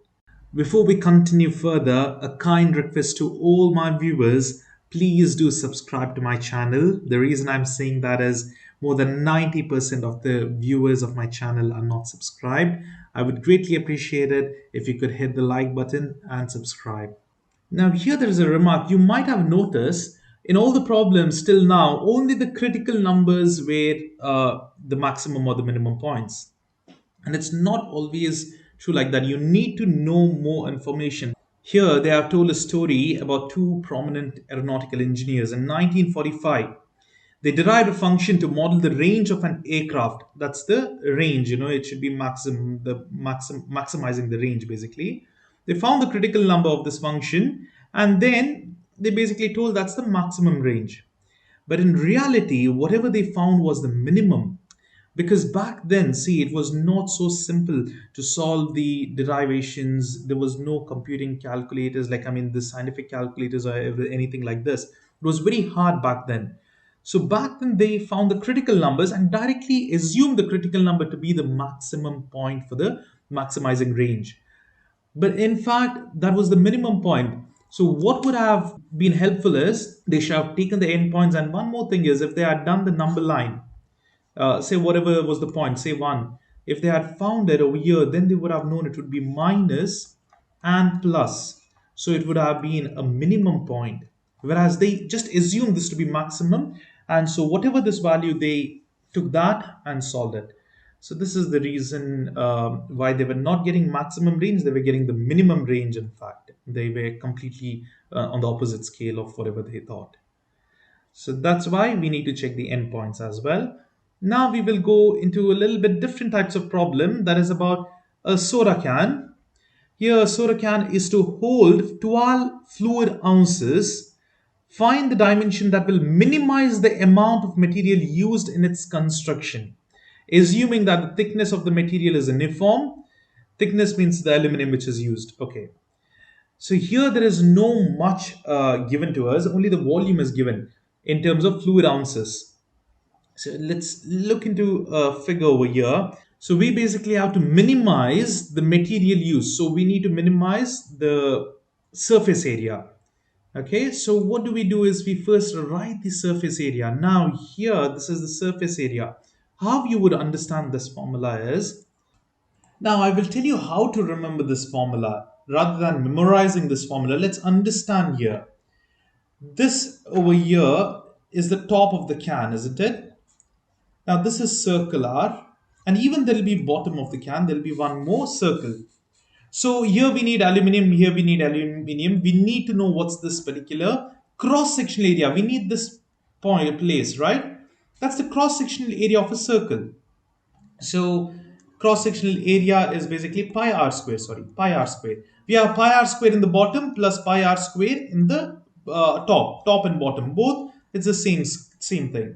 Before we continue further, a kind request to all my viewers, please do subscribe to my channel. The reason I'm saying that is more than 90% of the viewers of my channel are not subscribed. I would greatly appreciate it if you could hit the like button and subscribe. Now here there is a remark. You might have noticed in all the problems till now, only the critical numbers were the maximum or the minimum points. And it's not always true like that. You need to know more information. Here they have told a story about two prominent aeronautical engineers in 1945. They derived a function to model the range of an aircraft. That's the range, it should be maximizing the range basically. They found the critical number of this function, and then they basically told that's the maximum range. But in reality, whatever they found was the minimum. Because back then, see, it was not so simple to solve the derivations. There was no computing calculators, like, the scientific calculators or anything like this. It was very hard back then. So back then they found the critical numbers and directly assumed the critical number to be the maximum point for the maximizing range. But in fact, that was the minimum point. So what would have been helpful is they should have taken the endpoints. And one more thing is if they had done the number line, say whatever was the point, say 1. If they had found it over here, then they would have known it would be minus and plus. So it would have been a minimum point. Whereas they just assumed this to be maximum. And so whatever this value, they took that and solved it. So this is the reason why they were not getting maximum range. They were getting the minimum range, in fact. They were completely on the opposite scale of whatever they thought. So that's why we need to check the endpoints as well. Now we will go into a little bit different types of problem that is about a soda can. Here a soda can is to hold 12 fluid ounces. Find the dimension that will minimize the amount of material used in its construction. Assuming that the thickness of the material is uniform, thickness means the aluminum which is used. Okay. So here there is no much given to us, only the volume is given in terms of fluid ounces. So let's look into a figure over here. So we basically have to minimize the material use. So we need to minimize the surface area. Okay, so what do we do is we first write the surface area. Now here, this is the surface area. How you would understand this formula is, now I will tell you how to remember this formula. Rather than memorizing this formula, let's understand here. This over here is the top of the can, isn't it? Now this is circular, and even there will be bottom of the can, there will be one more circle. So here we need aluminium, here we need aluminium. We need to know what's this particular cross-sectional area. We need this point place, right? That's the cross-sectional area of a circle. So cross-sectional area is basically pi r square, sorry, pi r square. We have pi r square in the bottom plus pi r square in the top and bottom. Both, it's the same thing.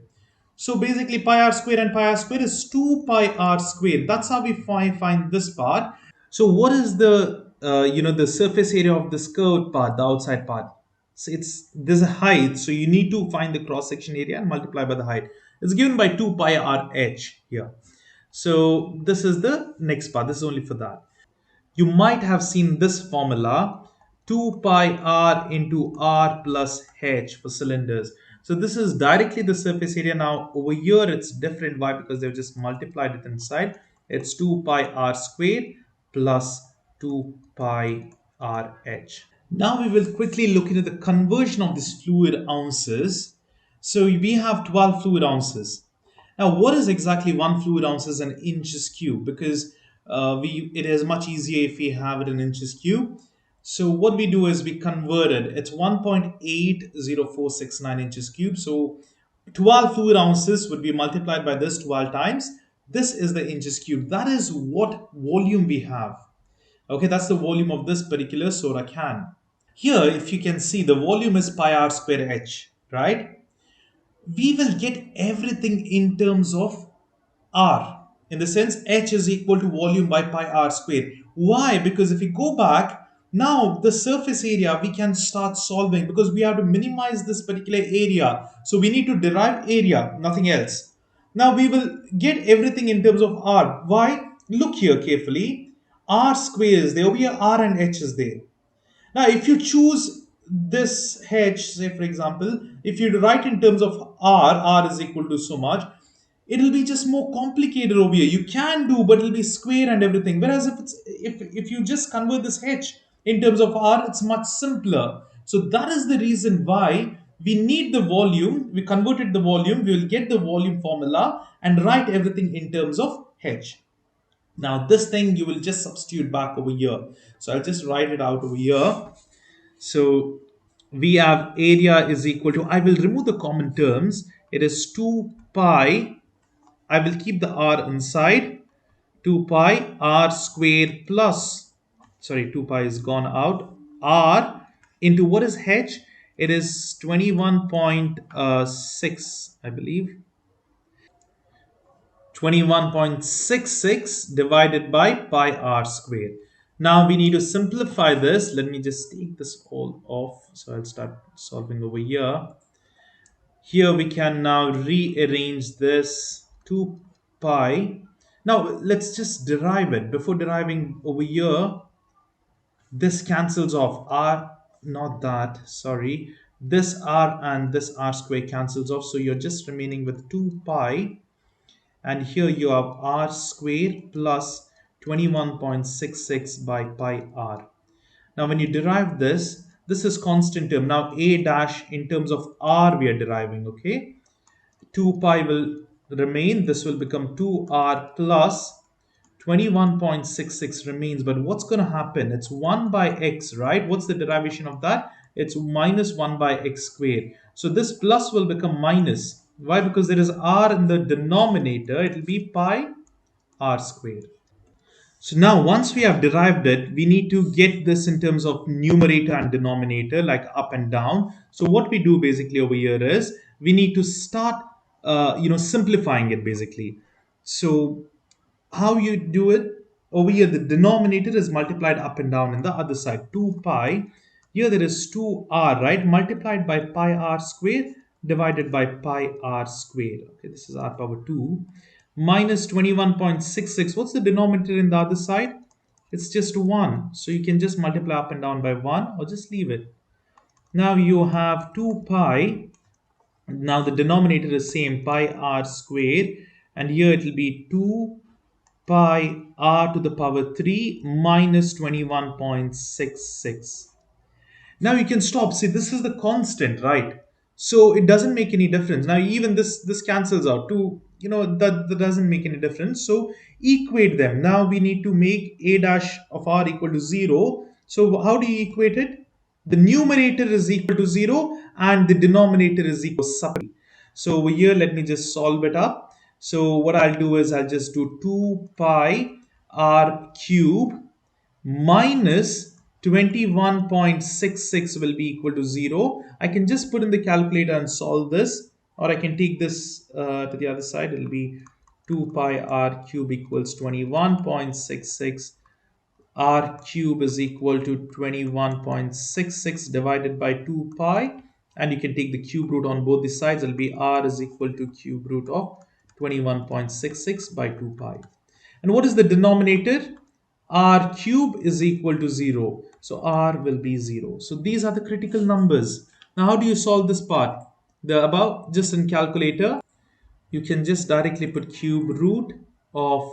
So basically pi r square and pi r square is 2 pi r square. That's how we find this part. So what is the the surface area of this curved part, the outside part? So it's there's a height, so you need to find the cross section area and multiply by the height. It's given by 2 pi r h here. So this is the next part. This is only for that. You might have seen this formula 2 pi r into r plus h for cylinders. So this is directly the surface area. Now over here it's different. Why? Because they've just multiplied it inside. It's 2 pi r squared plus 2 pi r h. Now we will quickly look into the conversion of these fluid ounces. So we have 12 fluid ounces. Now, what is exactly 1 fluid ounce is an inches cube? Because it is much easier if we have it in inches cube. So what we do is we convert it. It's 1.80469 inches cube. So 12 fluid ounces would be multiplied by this 12 times. This is the inches cube. That is what volume we have. Okay, that's the volume of this particular soda can. Here, if you can see, the volume is pi r square h, right? We will get everything in terms of r. In the sense, h is equal to volume by pi r square. Why? Because if we go back, now the surface area we can start solving because we have to minimize this particular area. So we need to derive area, nothing else. Now we will get everything in terms of r. Why? Look here carefully. R square is there. Over here, r and h is there. Now, if you choose this h, say for example, if you write in terms of r is equal to so much, it'll be just more complicated over here. You can do, but it'll be square and everything. Whereas if you just convert this h in terms of r, it's much simpler. So that is the reason why we need the volume. We converted the volume. We will get the volume formula and write everything in terms of h. Now this thing you will just substitute back over here. So I'll just write it out over here. So we have area is equal to, I will remove the common terms. It is 2 pi, I will keep the r inside, 2 pi r squared plus, sorry, 2 pi is gone out, r into what is h? It is 21.6, I believe. 21.66 divided by pi r squared. Now we need to simplify this. Let me just take this all off. So I'll start solving over here. Here we can now rearrange this 2 pi. Now let's just derive it. Before deriving over here, this cancels off. R, not that, sorry. This R and this R square cancels off. So you're just remaining with 2 pi. And here you have R square plus 21.66 by pi R. Now when you derive this, this is constant term. Now A dash in terms of R we are deriving, okay? 2 pi will remain. This will become 2r plus 21.66 remains. But what's going to happen? It's 1 by x, right? What's the derivation of that? It's minus 1 by x squared. So this plus will become minus. Why? Because there is r in the denominator. It will be pi r squared. So now once we have derived it, we need to get this in terms of numerator and denominator, like up and down. So what we do basically over here is we need to start, simplifying it basically. So how you do it over here, the denominator is multiplied up and down in the other side, 2 pi. Here there is 2r, right, multiplied by pi r squared divided by pi r squared. Okay, this is r power 2 minus 21.66. What's the denominator in the other side? It's just 1, so you can just multiply up and down by 1 or just leave it. Now you have 2 pi. Now the denominator is same, pi r squared, and here it will be 2 pi r to the power 3 minus 21.66. Now you can stop. See, this is the constant, right? So it doesn't make any difference. Now even this cancels out. Two, that doesn't make any difference. So equate them. Now we need to make a dash of r equal to 0. So how do you equate it? The numerator is equal to 0 and the denominator is equal to sub. So over here, let me just solve it up. So what I'll do is I'll just do 2 pi r cube minus 21.66 will be equal to 0. I can just put in the calculator and solve this, or I can take this to the other side. It will be 2 pi r cube equals 21.66. R cube is equal to 21.66 divided by 2 pi, and you can take the cube root on both the sides. It will be r is equal to cube root of 21.66 by 2 pi. And what is the denominator? R cube is equal to 0. So R will be 0. So these are the critical numbers. Now how do you solve this part? The above, just in calculator, you can just directly put cube root of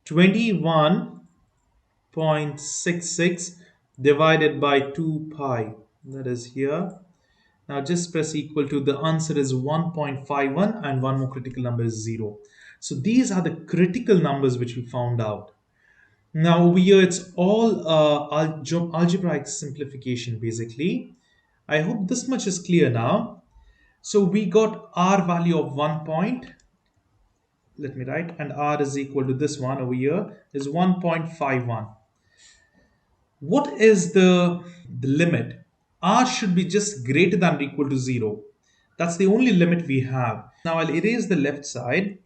21.66 divided by 2 pi. That is here. Now just press equal to, the answer is 1.51 and one more critical number is 0. So these are the critical numbers which we found out. Now over here it's all algebraic simplification basically. I hope this much is clear now. So we got r value of 1 point. Let me write, and r is equal to this one over here is 1.51. What is the limit? R should be just greater than or equal to 0. That's the only limit we have. Now I'll erase the left side.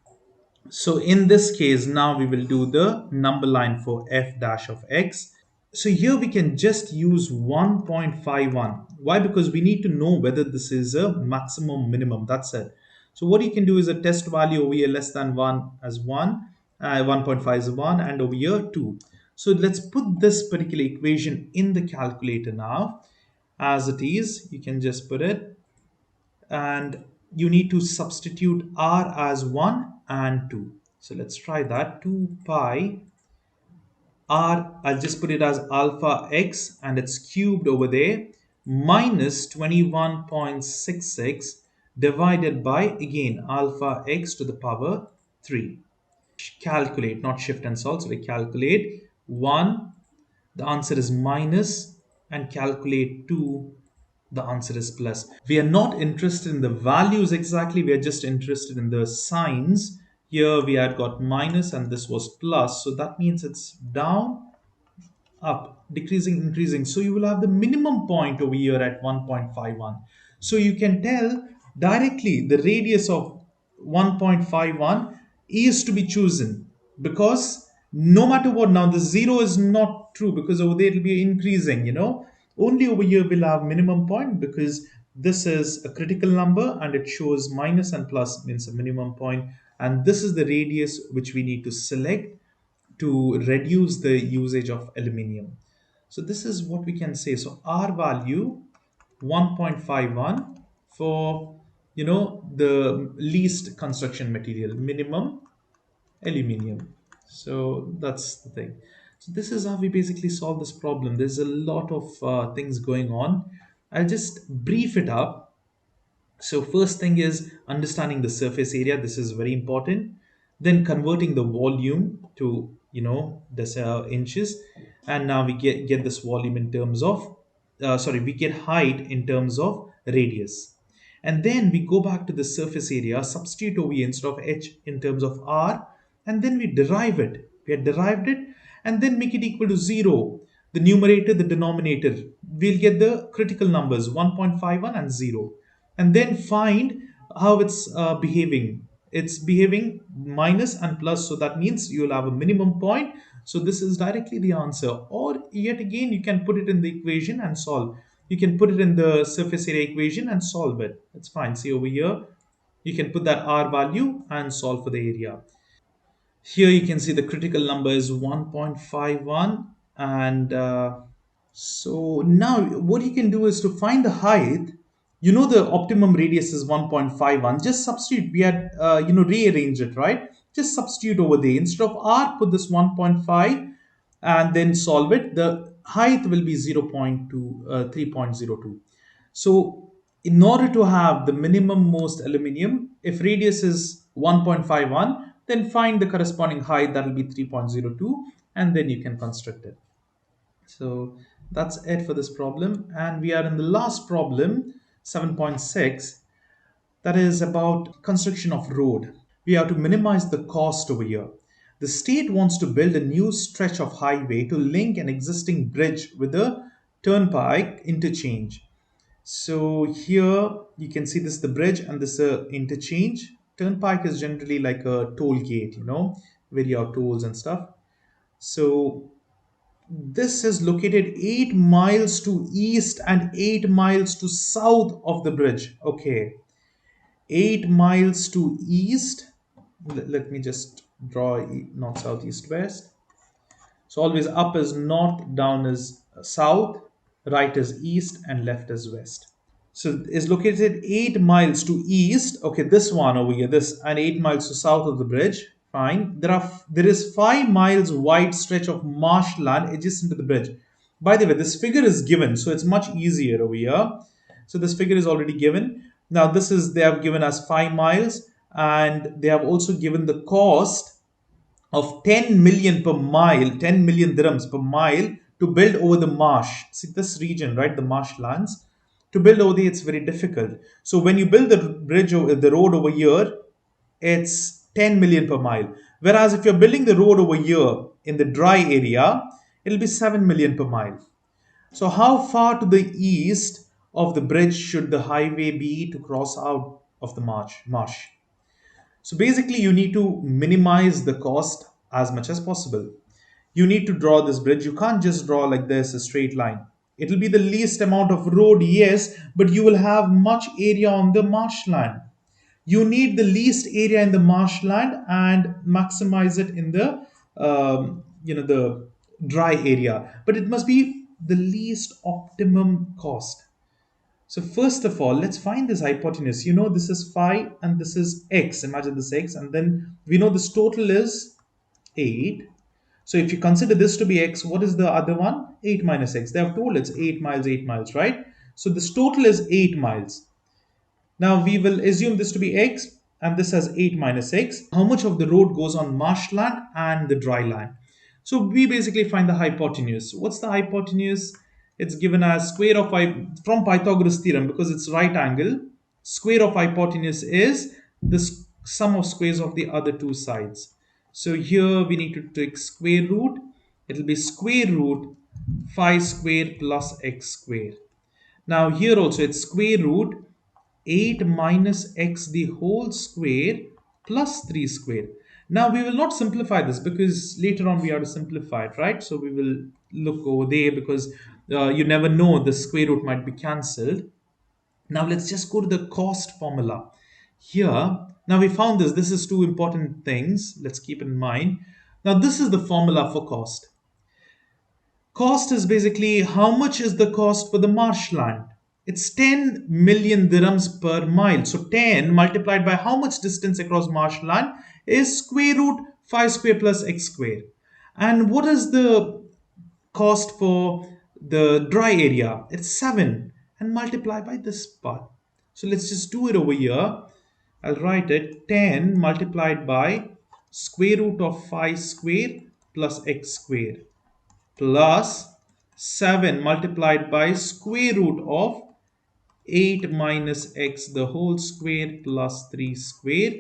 So in this case, now we will do the number line for f dash of x. So here we can just use 1.51. Why? Because we need to know whether this is a maximum minimum. That's it. So what you can do is a test value over here less than 1 as 1, 1.5 is 1, and over here 2. So let's put this particular equation in the calculator now. As it is, you can just put it, and you need to substitute r as 1 and 2. So let's try that. 2 pi r, I'll just put it as alpha x and it's cubed over there, minus 21.66 divided by, again, alpha x to the power 3. Calculate, not shift and solve. So we calculate 1, the answer is minus, and calculate 2, the answer is plus. We are not interested in the values exactly, we are just interested in the signs. Here we had got minus and this was plus, so that means it's down, up, decreasing, increasing. So you will have the minimum point over here at 1.51. So you can tell directly the radius of 1.51 is to be chosen, because no matter what, now the 0 is not true because over there it will be increasing, only over here we'll have minimum point, because This is a critical number and it shows minus and plus means a minimum point. And this is the radius which we need to select to reduce the usage of aluminium. So this is what we can say. So R value 1.51 for the least construction material, minimum aluminium. So that's the thing. So this is how we basically solve this problem. There's a lot of things going on. I'll just brief it up. So first thing is understanding the surface area. This is very important. Then converting the volume to this inches, and now we get this volume in terms of sorry, we get height in terms of radius, and then we go back to the surface area, substitute over here instead of h in terms of r, and then we derive it. We have derived it, and then make it equal to 0. The numerator, the denominator, we'll get the critical numbers 1.51 and 0, and then find how it's behaving. It's behaving minus and plus, so that means you'll have a minimum point. So this is directly the answer, or yet again you can put it in the equation and solve. You can put it in the surface area equation and solve it. It's fine. See over here, you can put that r value and solve for the area. Here you can see the critical number is 1.51, and so now what you can do is to find the height. The optimum radius is 1.51. Just substitute. We had rearrange it, right? Just substitute over there. Instead of r, put this 1.5 and then solve it. The height will be 0.2, 3.02. So in order to have the minimum most aluminium, if radius is 1.51, then find the corresponding height, that will be 3.02, and then you can construct it. So that's it for this problem. And we are in the last problem, 7.6, that is about construction of road. We have to minimize the cost over here. The state wants to build a new stretch of highway to link an existing bridge with a turnpike interchange. So here you can see this is the bridge and this interchange. Turnpike is generally like a toll gate, where you have tolls and stuff. So this is located 8 miles to east and 8 miles to south of the bridge. Okay, 8 miles to east. Let me just draw north, south, east, west. So always up is north, down is south, right is east, and left is west. So is located 8 miles to east. Okay, this one over here, this, and 8 miles to south of the bridge. Fine. There is 5 miles wide stretch of marshland adjacent to the bridge. By the way, this figure is given, so it's much easier over here. So this figure is already given. Now they have given us 5 miles, and they have also given the cost of 10 million per mile, 10 million dirhams per mile to build over the marsh. See this region, right? The marshlands. To build over there, it's very difficult. So when you build the bridge over the road over here, it's 10 million per mile. Whereas if you're building the road over here in the dry area, it'll be 7 million per mile. So how far to the east of the bridge should the highway be to cross out of the marsh? So basically, you need to minimize the cost as much as possible. You need to draw this bridge. You can't just draw like this, a straight line. It will be the least amount of road, yes, but you will have much area on the marshland. You need the least area in the marshland and maximize it in the dry area. But it must be the least optimum cost. So first of all, let's find this hypotenuse. This is phi and this is x. Imagine this x, and then we know this total is 8. So if you consider this to be x, what is the other one? 8 minus x. They have told it's 8 miles, right? So this total is 8 miles. Now we will assume this to be x, and this has 8 minus x. How much of the road goes on marshland and the dry land? So we basically find the hypotenuse. What's the hypotenuse? It's given as square of from Pythagoras theorem, because it's right angle. Square of hypotenuse is the sum of squares of the other two sides. So here we need to take square root. It will be square root phi square plus x square. Now here also it's square root 8 minus x the whole square plus 3 square. Now we will not simplify this because later on we have to simplify it, right? So we will look over there because you never know, the square root might be cancelled. Now let's just go to the cost formula. Here, now we found this. This is two important things. Let's keep in mind. Now this is the formula for cost. Cost is basically how much is the cost for the marshland. It's 10 million dirhams per mile. So 10 multiplied by how much distance across marshland is square root 5 square plus x square. And what is the cost for the dry area? It's 7 and multiply by this part. So let's just do it over here. I'll write it 10 multiplied by square root of 5 square plus x square plus 7 multiplied by square root of 8 minus x the whole square plus 3 square.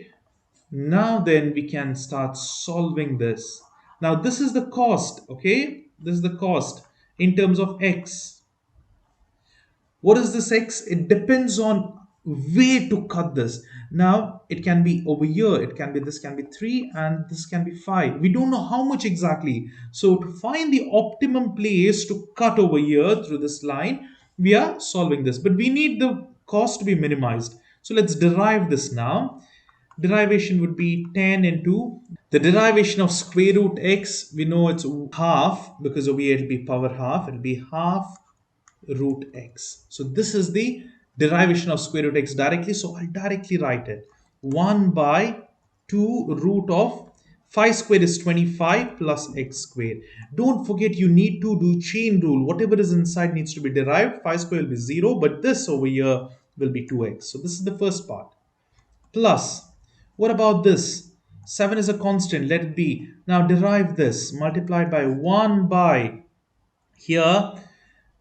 Now then we can start solving this. Now this is the cost, okay? This is the cost in terms of x. What is this x? It depends on where to cut this. Now it can be over here, it can be, this can be 3 and this can be 5. We don't know how much exactly. So to find the optimum place to cut over here through this line, we are solving this. But we need the cost to be minimized. So let's derive this now. Derivation would be 10 into the derivation of square root x. We know it's half because over here it'll be power half. It'll be half root x. So this is the derivation of square root x directly. So I'll directly write it 1 by 2 root of 5 square is 25 plus x square. Don't forget you need to do chain rule. Whatever is inside needs to be derived. 5 square will be 0, but this over here will be 2x. So this is the first part. Plus, what about this? 7 is a constant, let it be. Now derive this, multiplied by 1 by, here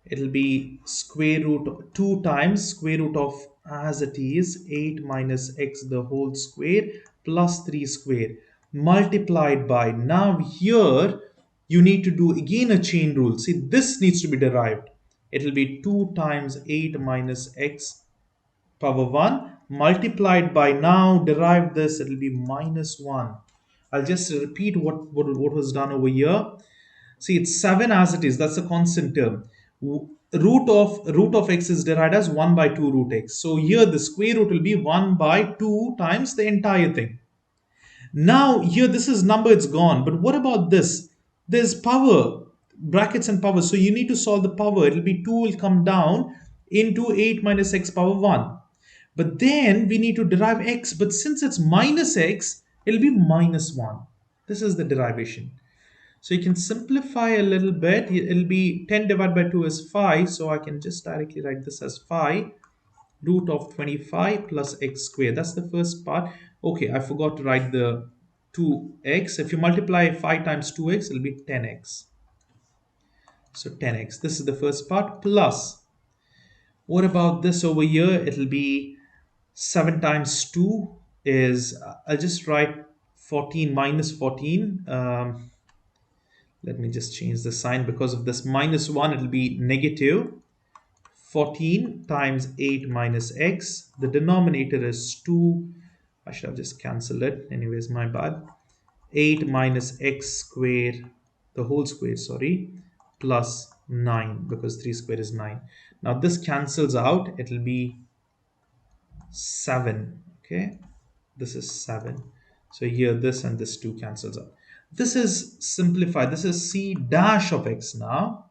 it'll be square root 2 times square root of, as it is, 8 minus x the whole square plus 3 square multiplied by, now here you need to do again a chain rule. See, this needs to be derived. It'll be 2 times 8 minus x power 1 multiplied by, now derive this, it'll be minus 1. I'll just repeat what was done over here. See, it's 7 as it is, that's a constant term. Root of x is derived as 1 by 2 root x. So here the square root will be 1 by 2 times the entire thing. Now here this is number, it's gone. But what about this? There's power, brackets and power. So you need to solve the power. It'll be 2 will come down into 8 minus x power 1. But then we need to derive x. But since it's minus x, it'll be minus 1. This is the derivation. So you can simplify a little bit. It'll be 10 divided by 2 is 5. So I can just directly write this as 5 root of 25 plus x squared. That's the first part. Okay, I forgot to write the 2x. If you multiply 5 times 2x, it'll be 10x. So 10x. This is the first part. Plus, what about this over here? It'll be 7 times 2 is, I'll just write 14 minus 14. Let me just change the sign. Because of this minus 1, it'll be negative 14 times 8 minus x. The denominator is 2. I should have just cancelled it. Anyways, my bad. 8 minus x square, the whole square, sorry, plus 9, because 3 square is 9. Now this cancels out. It'll be 7. Okay, this is 7. So here this and this 2 cancels out. This is simplified. This is c dash of x. Now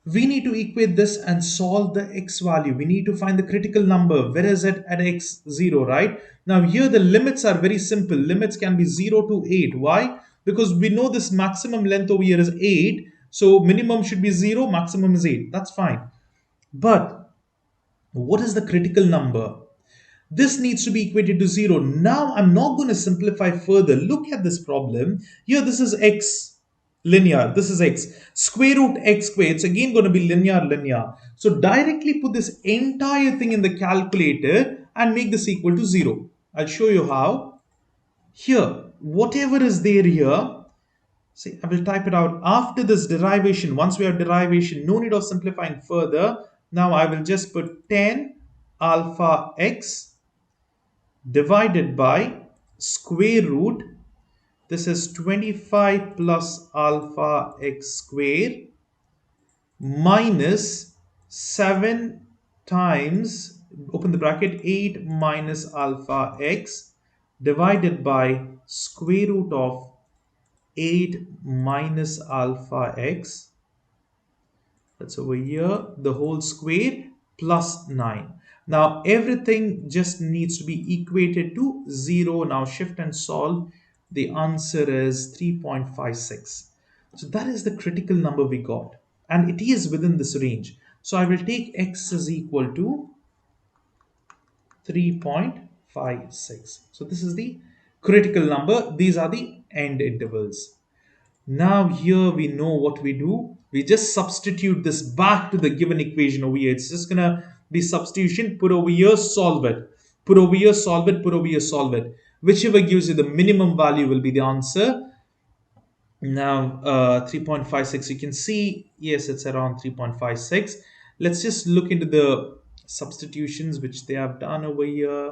we need to equate this and solve the x value. We need to find the critical number. Where is it at x0, right? Now here the limits are very simple. Limits can be 0 to 8. Why? Because we know this maximum length over here is 8. So minimum should be 0, maximum is 8. That's fine. But what is the critical number? This needs to be equated to 0. Now I'm not going to simplify further. Look at this problem. Here this is x linear. This is x. Square root x squared. It's again going to be linear. So directly put this entire thing in the calculator and make this equal to 0. I'll show you how. Here, whatever is there here, see, I will type it out after this derivation. Once we have derivation, no need of simplifying further. Now I will just put 10 alpha x divided by square root, this is 25 plus alpha x square minus 7 times, open the bracket, 8 minus alpha x divided by square root of 8 minus alpha x, that's over here, the whole square, plus 9. Now everything just needs to be equated to 0. Now shift and solve. The answer is 3.56. So that is the critical number we got. And it is within this range. So I will take x is equal to 3.56. So this is the critical number. These are the end intervals. Now here we know what we do. We just substitute this back to the given equation over here. It's just gonna be substitution. Put over here, solve it. Put over here, solve it. Put over here, solve it. Whichever gives you the minimum value will be the answer. Now 3.56, you can see, yes, it's around 3.56. Let's just look into the substitutions which they have done over here.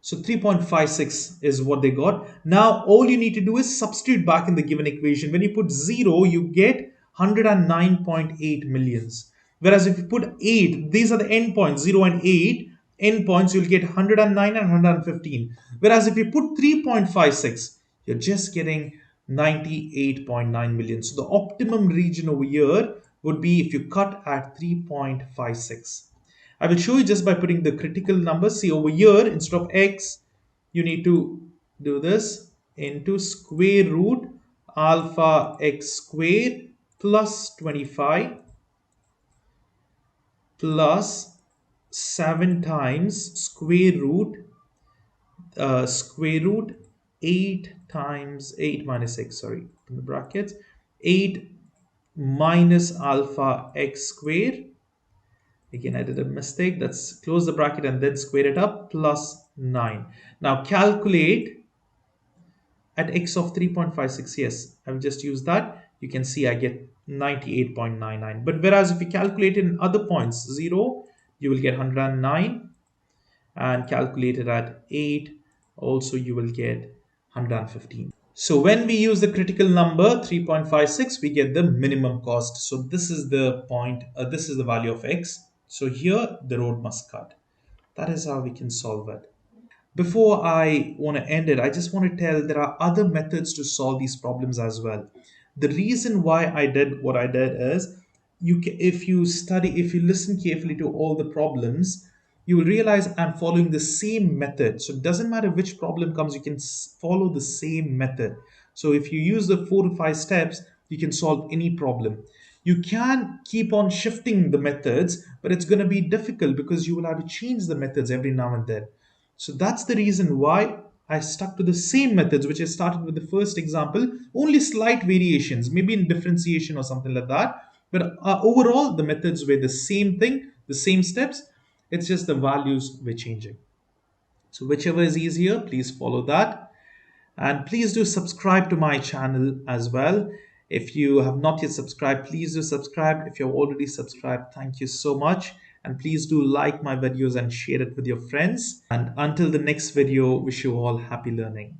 So 3.56 is what they got. Now all you need to do is substitute back in the given equation. When you put 0, you get 109.8 millions. Whereas if you put 8, these are the endpoints, 0 and 8. Endpoints, you'll get 109 and 115. Whereas if you put 3.56, you're just getting 98.9 million. So the optimum region over here would be if you cut at 3.56. I will show you just by putting the critical number. See over here, instead of x, you need to do this into square root alpha x squared plus 25 plus 7 times square root 8 times 8 minus x, sorry, in the brackets, 8 minus alpha x squared. Again, I did a mistake. Let's close the bracket and then square it up, plus 9. Now calculate at x of 3.56. Yes, I've just used that. You can see I get 98.99. But whereas if you calculate in other points, 0, you will get 109. And calculate it at 8, also you will get 115. So when we use the critical number 3.56, we get the minimum cost. So this is the point, this is the value of x. So here the road must cut. That is how we can solve it. Before I want to end it, I just want to tell there are other methods to solve these problems as well. The reason why I did what I did is if you study, if you listen carefully to all the problems, you will realize I'm following the same method. So it doesn't matter which problem comes, you can follow the same method. So if you use the 4 to 5 steps, you can solve any problem. You can keep on shifting the methods, but it's going to be difficult because you will have to change the methods every now and then. So that's the reason why I stuck to the same methods, which I started with the first example, only slight variations, maybe in differentiation or something like that. But overall, the methods were the same thing, the same steps. It's just the values were changing. So whichever is easier, please follow that. And please do subscribe to my channel as well. If you have not yet subscribed, please do subscribe. If you're already subscribed, thank you so much. And please do like my videos and share it with your friends. And until the next video, wish you all happy learning.